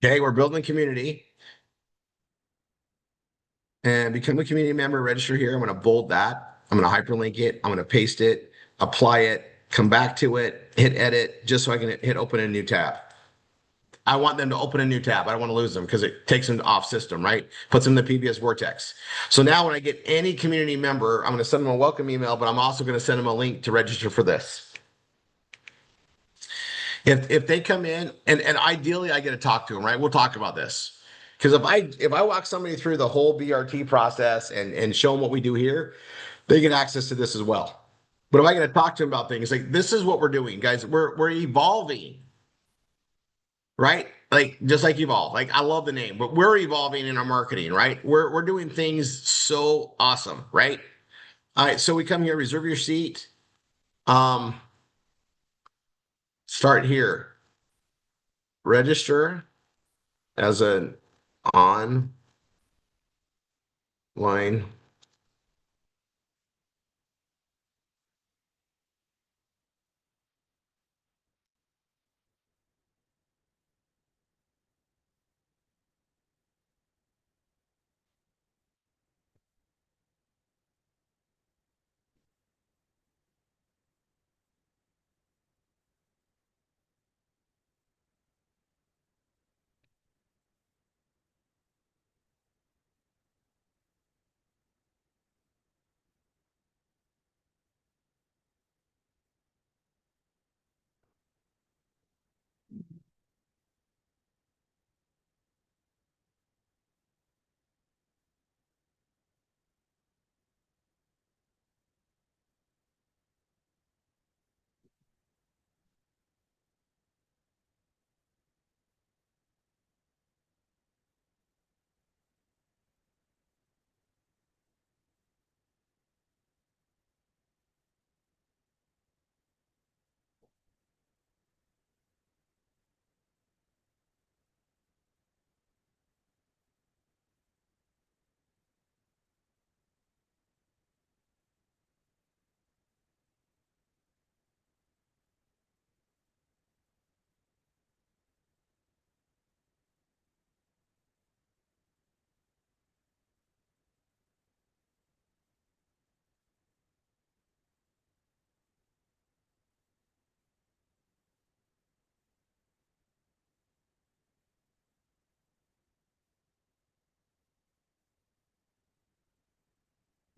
okay, we're building a community. And become a community member, register here. I'm going to bold that. I'm going to hyperlink it. I'm going to paste it, apply it, come back to it, hit edit, just so I can hit open a new tab. I want them to open a new tab. I don't want to lose them because it takes them off system, right? Puts them in the PBS Vortex. So now when I get any community member, I'm going to send them a welcome email, but I'm also going to send them a link to register for this. If they come in and ideally I get to talk to them, right? We'll talk about this. Because if I walk somebody through the whole BRT process and show them what we do here, they get access to this as well. But if I get to talk to them about things like this is what we're doing, guys, we're evolving, right? Like just like evolve. Like I love the name, but we're evolving in our marketing, right? We're doing things so awesome, right? All right, so we come here, reserve your seat. Um, start here. Register as an online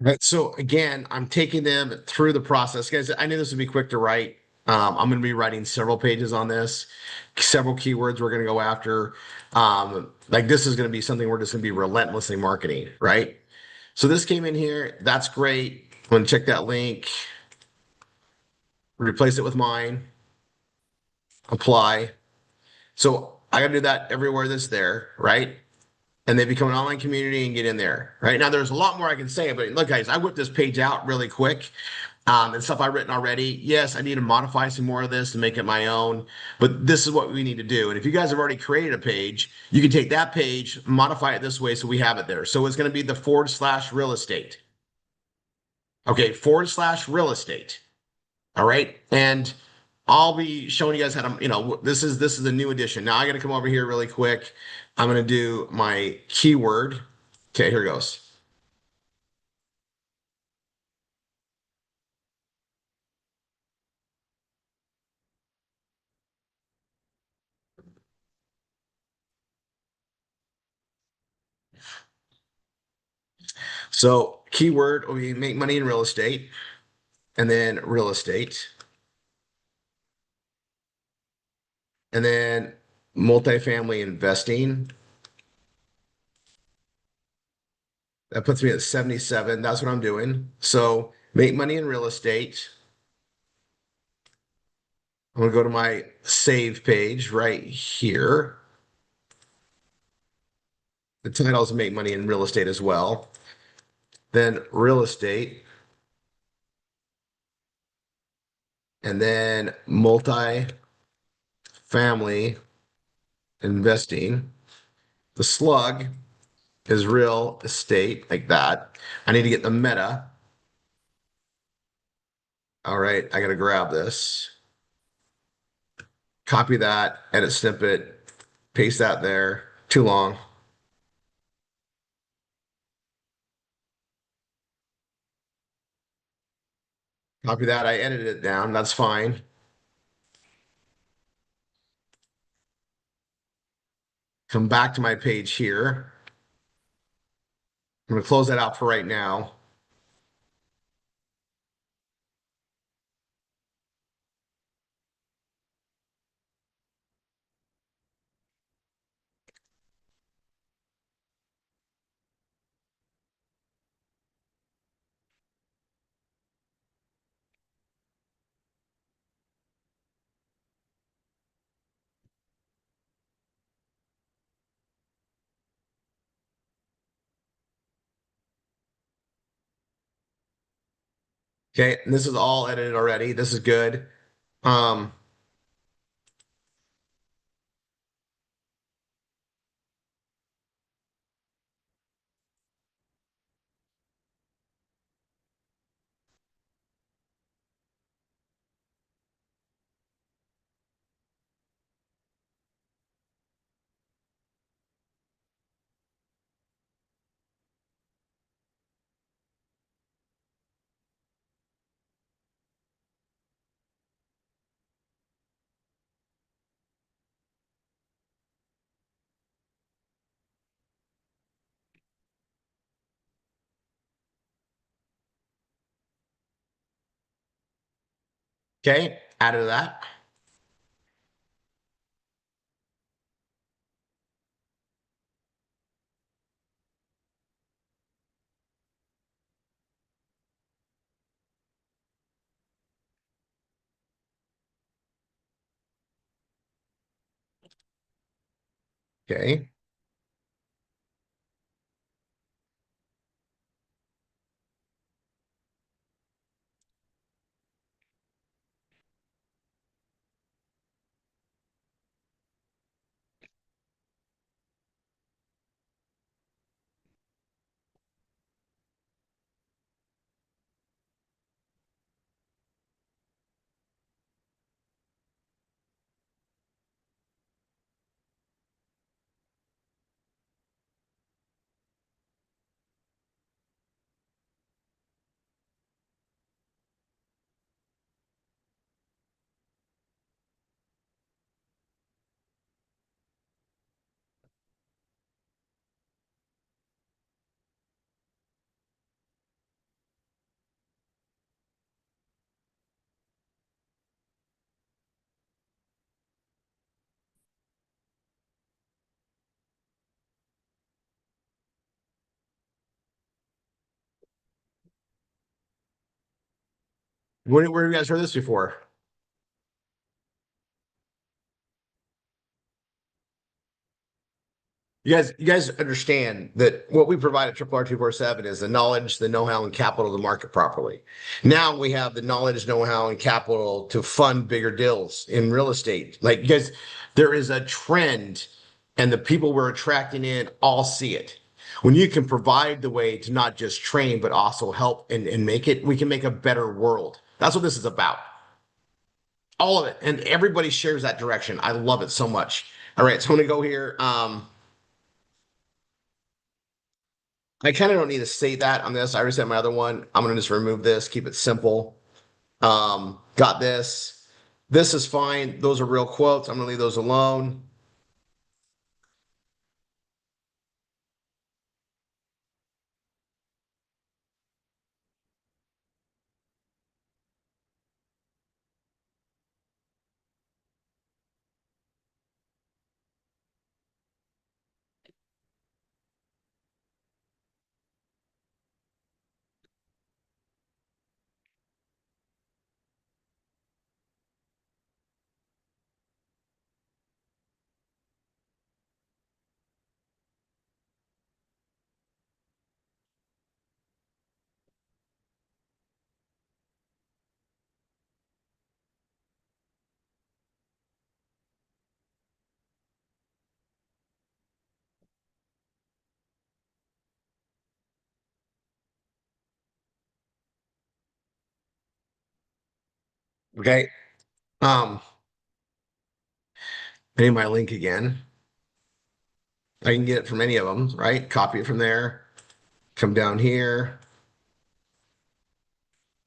Right. So again, I'm taking them through the process. Guys, I knew this would be quick to write. I'm going to be writing several pages on this, several keywords we're going to go after. Like this is going to be something we're just going to be relentlessly marketing, right? So this came in here. That's great. I'm going to check that link, replace it with mine, apply. So I got to do that everywhere that's there, right? And they become an online community and get in there, right? Now, there's a lot more I can say, but look, guys, I whipped this page out really quick. And stuff I've written already. Yes, I need to modify some more of this to make it my own, but this is what we need to do. And if you guys have already created a page, you can take that page, modify it this way so we have it there. So it's going to be the / real estate. Okay, / real estate. All right. And I'll be showing you guys how to, this is a new edition. Now I got to come over here really quick. I'm going to do my keyword. Okay, here goes. So keyword, we make money in real estate, and then real estate, and then multifamily investing. That puts me at 77. That's what I'm doing. So make money in real estate. I'm going to go to my save page right here. The title is make money in real estate as well. Then real estate. And then multi-family investing. The slug is real estate, like that. I need to get the meta. All right, I got to grab this. Copy that, edit snippet, paste that there. Too long. Copy that. I edited it down. That's fine. Come back to my page here. I'm going to close that out for right now. Okay, and this is all edited already. This is good. Um, okay, added that. Okay. Where have you guys heard this before? You guys understand that what we provide at RRR247 is the knowledge, the know-how, and capital to market properly. Now we have the knowledge, know-how, and capital to fund bigger deals in real estate. Like, you guys, there is a trend, and the people we're attracting in all see it. When you can provide the way to not just train, but also help and make it, we can make a better world. That's what this is about. All of it. And everybody shares that direction. I love it so much. All right, so I'm gonna go here. I kind of don't need to say that on this. I already said my other one. I'm gonna just remove this, keep it simple. Got this. This is fine. Those are real quotes. I'm gonna leave those alone. Okay. Um, I need my link again. I can get it from any of them, right? Copy it from there. Come down here.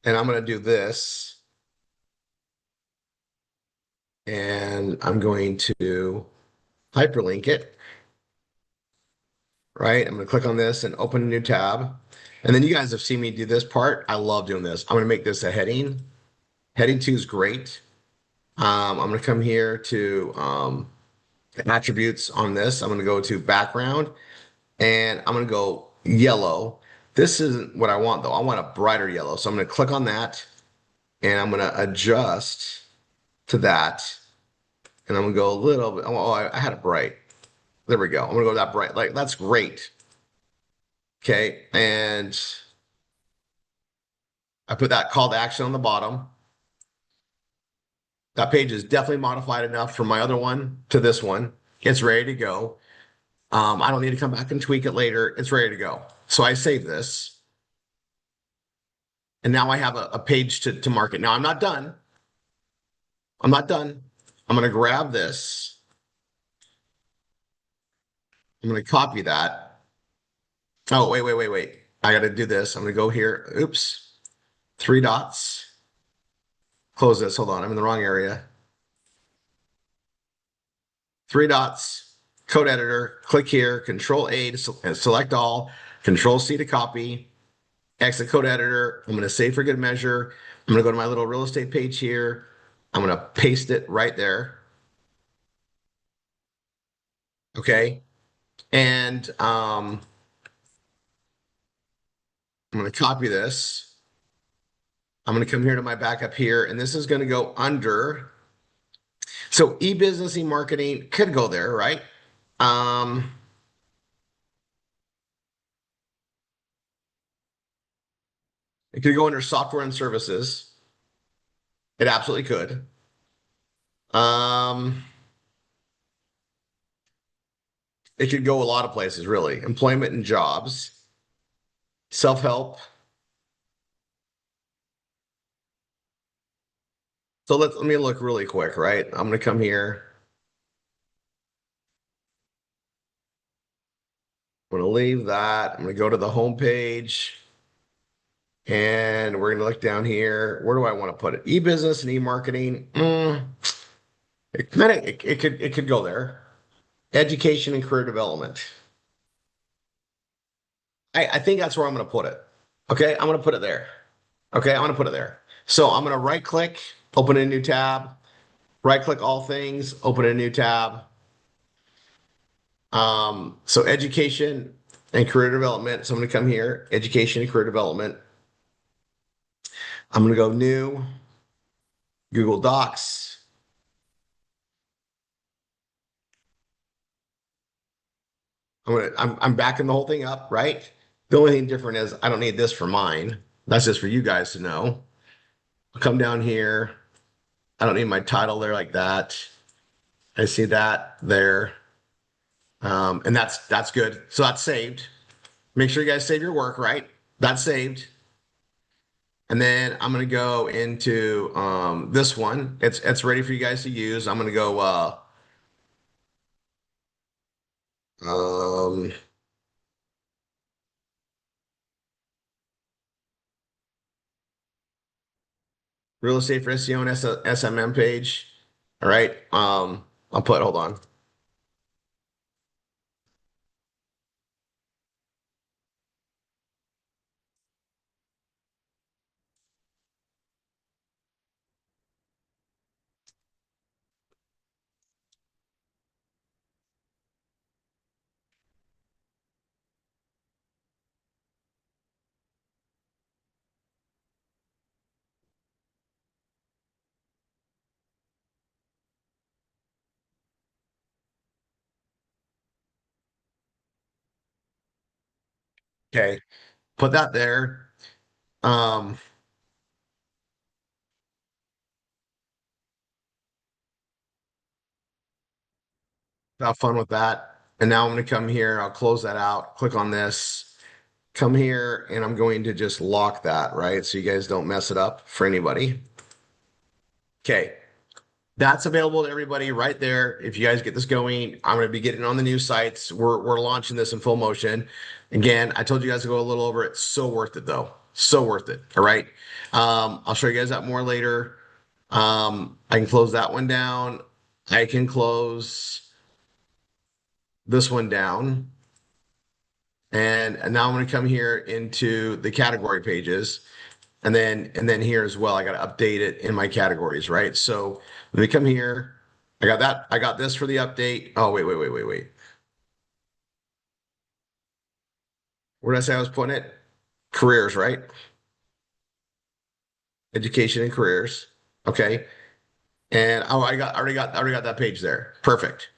And I'm gonna do this. And I'm going to hyperlink it. Right? I'm going to click on this and open a new tab. And then you guys have seen me do this part. I love doing this. I'm going to make this a heading. Heading 2 is great. I'm going to come here to attributes on this. I'm going to go to background and I'm going to go yellow. This isn't what I want though. I want a brighter yellow. So I'm going to click on that and I'm going to adjust to that. And I'm going to go a little bit. Oh, I had it bright. There we go. I'm going to go that bright. Like, that's great. Okay. And I put that call to action on the bottom. That page is definitely modified enough from my other one to this one. It's ready to go. I don't need to come back and tweak it later. It's ready to go. So I save this. And now I have a page to market. Now I'm not done. I'm not done. I'm going to grab this. I'm going to copy that. Oh, wait. I got to do this. I'm going to go here. Oops. 3 dots. Close this. Hold on. I'm in the wrong area. 3 dots. Code editor. Click here. Control A to select all. Control C to copy. Exit code editor. I'm going to save for good measure. I'm going to go to my little real estate page here. I'm going to paste it right there. Okay. And I'm going to copy this. I'm going to come here to my backup here, and this is going to go under. So e-business, e-marketing could go there, right? It could go under software and services. It absolutely could. It could go a lot of places, really. Employment and jobs, self-help. So let me look really quick, right? I'm going to come here. I'm going to leave that. I'm going to go to the home page. And we're going to look down here. Where do I want to put it? E-business and e-marketing. It could go there. Education and career development. I think that's where I'm going to put it. Okay, I'm going to put it there. Okay, I'm going to put it there. So I'm going to right click, open a new tab, right click all things, open a new tab. So education and career development. So I'm going to come here, education and career development. I'm going to go new, Google Docs. I'm backing the whole thing up, right? The only thing different is I don't need this for mine. That's just for you guys to know. I'll come down here. I don't need my title there like that. I see that there. And that's good. So that's saved. Make sure you guys save your work, right? That's saved. And then I'm gonna go into this one. It's ready for you guys to use. I'm gonna go um, real estate for SEO and SMM page. All right. I'll put hold on. Okay. Put that there. Um, have fun with that. And now I'm gonna come here. I'll close that out. Click on this. Come here, and I'm going to just lock that, right? So you guys don't mess it up for anybody. Okay. That's available to everybody right there. If you guys get this going, I'm going to be getting on the new sites. We're launching this in full motion. Again, I told you guys to go a little over it. So worth it though. So worth it. All right. I'll show you guys that more later. I can close that one down. I can close this one down. And now I'm going to come here into the category pages. And then here as well, I got to update it in my categories, right? So let me come here. I got that. I got this for the update. Oh, wait. Where did I say I was putting it? Careers, right? Education and careers. Okay. And oh, I already got that page there. Perfect.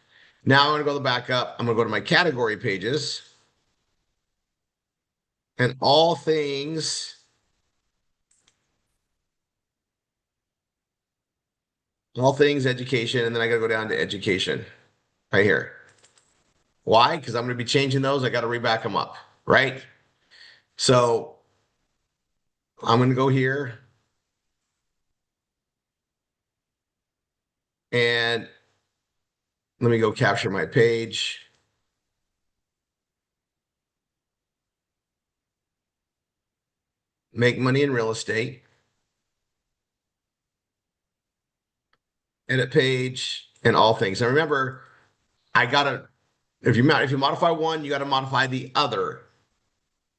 Now I'm gonna go back up. I'm gonna go to my category pages and all things education, and then I gotta go down to education right here. Why? Because I'm gonna be changing those. I gotta reback them up, right? So I'm gonna go here and let me go capture my page. Make money in real estate. Edit page and all things. And remember, I gotta if you modify one, you got to modify the other.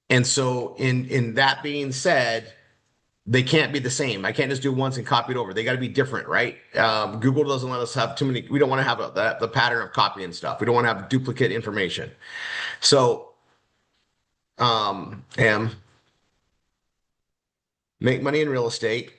And so in that being said, they can't be the same. I can't just do once and copy it over. They got to be different, right? Google doesn't let us have too many. We don't want to have the pattern of copying stuff. We don't want to have duplicate information. So, M make money in real estate.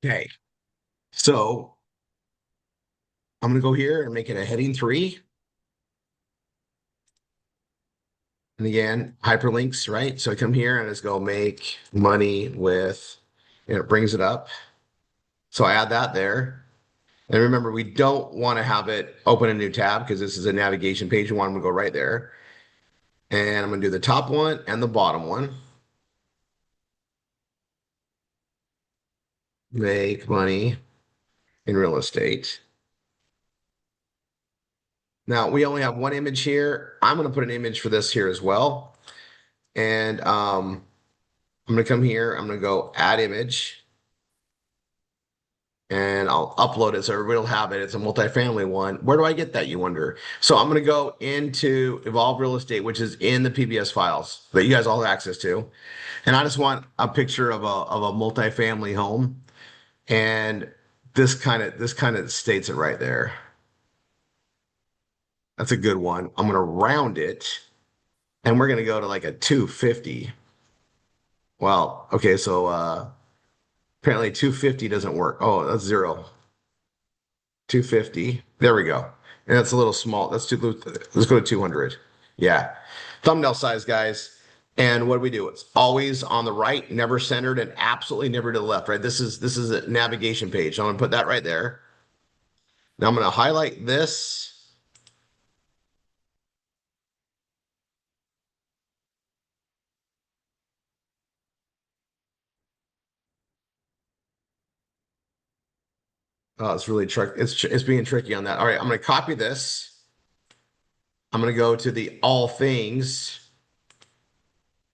Okay. So I'm going to go here and make it a heading 3. And again, hyperlinks, right? So I come here and just go make money with, and it brings it up. So I add that there. And remember, we don't want to have it open a new tab because this is a navigation page. We want them to go right there. And I'm going to do the top one and the bottom one. Make money in real estate. Now we only have one image here. I'm going to put an image for this here as well. And I'm going to come here. I'm going to go add image. And I'll upload it so everybody will have it. It's a multifamily one. Where do I get that, you wonder? So I'm going to go into Evolve Real Estate, which is in the PBS files that you guys all have access to. And I just want a picture of a multifamily home. And this kind of states it right there. That's a good one. I'm going to round it and we're going to go to like a 250. Well, okay, so apparently 250 doesn't work. Oh, that's 0. 250. There we go. And that's a little small. Let's go to 200. Yeah. Thumbnail size, guys. And what do we do? It's always on the right, never centered, and absolutely never to the left, right? This is a navigation page. So I'm gonna put that right there. Now I'm gonna highlight this. Oh, it's really tricky. It's being tricky on that. All right, I'm gonna copy this. I'm gonna go to the all things.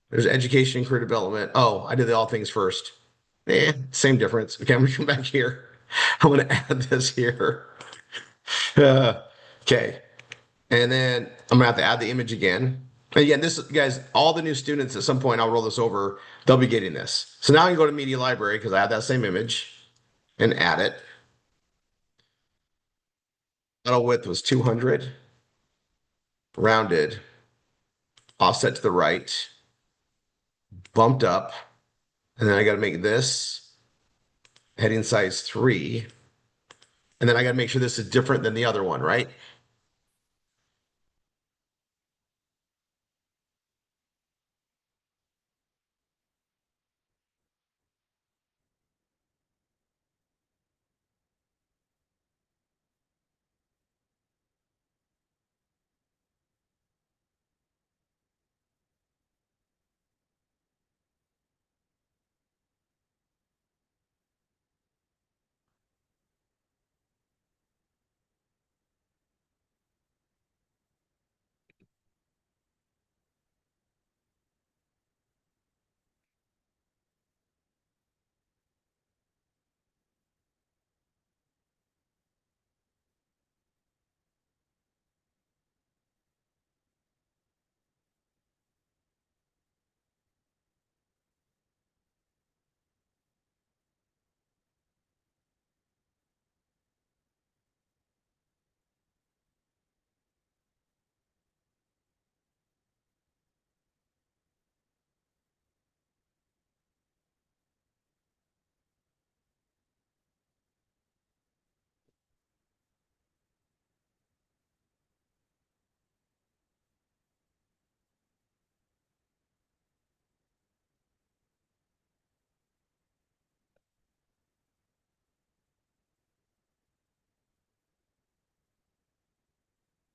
There's education and career development. Oh, I did the all things first. Same difference. Okay, I'm gonna come back here. I'm gonna add this here. Okay, and then I'm gonna have to add the image again. And again, this guys, all the new students at some point, I'll roll this over. They'll be getting this. So now I can go to media library because I have that same image and add it. Auto width was 200, rounded, offset to the right, bumped up, and then I got to make this heading size 3. And then I got to make sure this is different than the other one, right?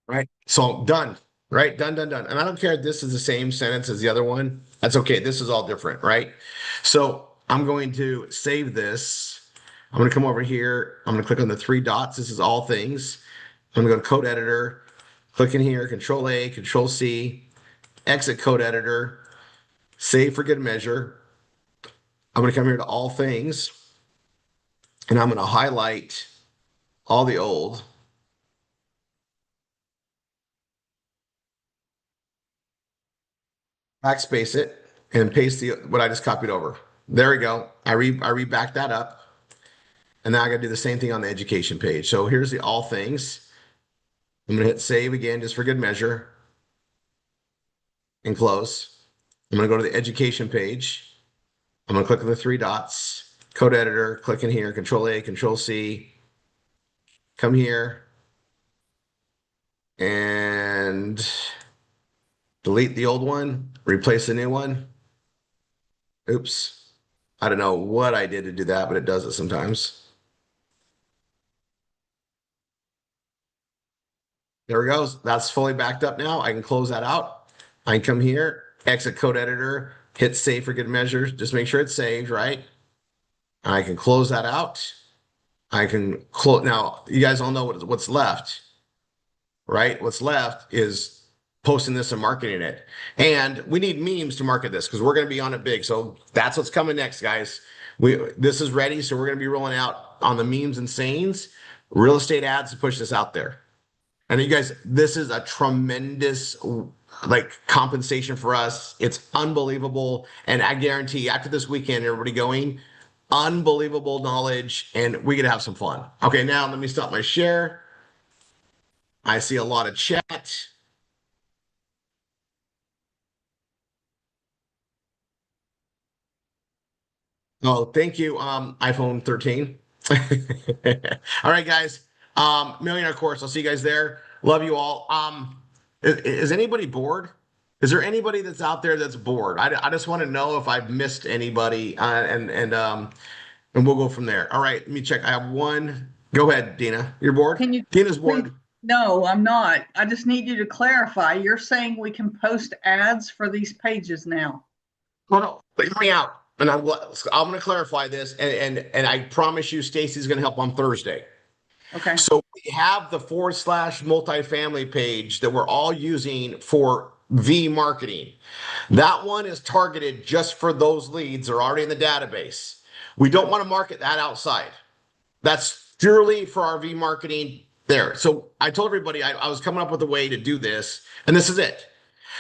Right. So done. Right. Done, done, done. And I don't care if this is the same sentence as the other one. That's okay. This is all different. Right. So I'm going to save this. I'm going to come over here. I'm going to click on the 3 dots. This is all things. I'm going to go to code editor, click in here, Control A, Control C, exit code editor, save for good measure. I'm going to come here to all things and I'm going to highlight all the old. Backspace it and paste what I just copied over. There we go. I re-back that up. And now I got to do the same thing on the education page. So here's the all things. I'm going to hit save again just for good measure and close. I'm going to go to the education page. I'm going to click on the 3 dots. code editor, click in here, Control A, Control C, come here and delete the old one, replace the new one. Oops. I don't know what I did to do that, but it does it sometimes. There it goes. That's fully backed up now. I can close that out. I can come here, exit code editor, hit save for good measures. Just make sure it's saved, right? I can close that out. I can close. Now, you guys all know what's left, right? What's left is posting this and marketing it. And we need memes to market this because we're going to be on it big. So that's what's coming next, guys. This is ready. So we're going to be rolling out on the memes and sayings, real estate ads to push this out there. And you guys, this is a tremendous like compensation for us. It's unbelievable. And I guarantee after this weekend, everybody going, unbelievable knowledge, and we get to have some fun. Okay, now let me stop my share. I see a lot of chat. Oh, thank you, iPhone 13. All right, guys. Millionaire course. I'll see you guys there. Love you all. Is anybody bored? Is there anybody that's out there that's bored? I just want to know if I've missed anybody, and we'll go from there. All right, let me check. I have one. Go ahead, Dina. You're bored? Can you Dina's bored. No, I'm not. I just need you to clarify. You're saying we can post ads for these pages now. Oh no, hear me out. And I'm going to clarify this, and I promise you, Stacy's going to help on Thursday. Okay. So we have the / multifamily page that we're all using for V marketing. That one is targeted just for those leads that are already in the database. We don't want to market that outside. That's purely for our V marketing there. So I told everybody I was coming up with a way to do this, and this is it.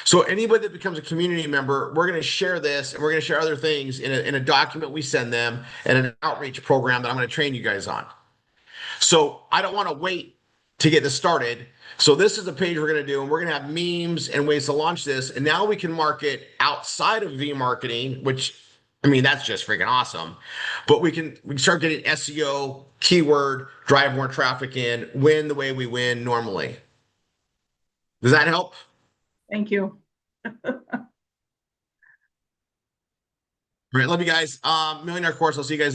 So anybody that becomes a community member, we're going to share this, and we're going to share other things in a document we send them and an outreach program that I'm going to train you guys on. So I don't want to wait to get this started. So this is a page we're going to do, and we're going to have memes and ways to launch this. And now we can market outside of V marketing, which, I mean, that's just freaking awesome. But we can start getting SEO, keyword, drive more traffic in, win the way we win normally. Does that help? Thank you. All right, love you guys. Millionaire course. I'll see you guys.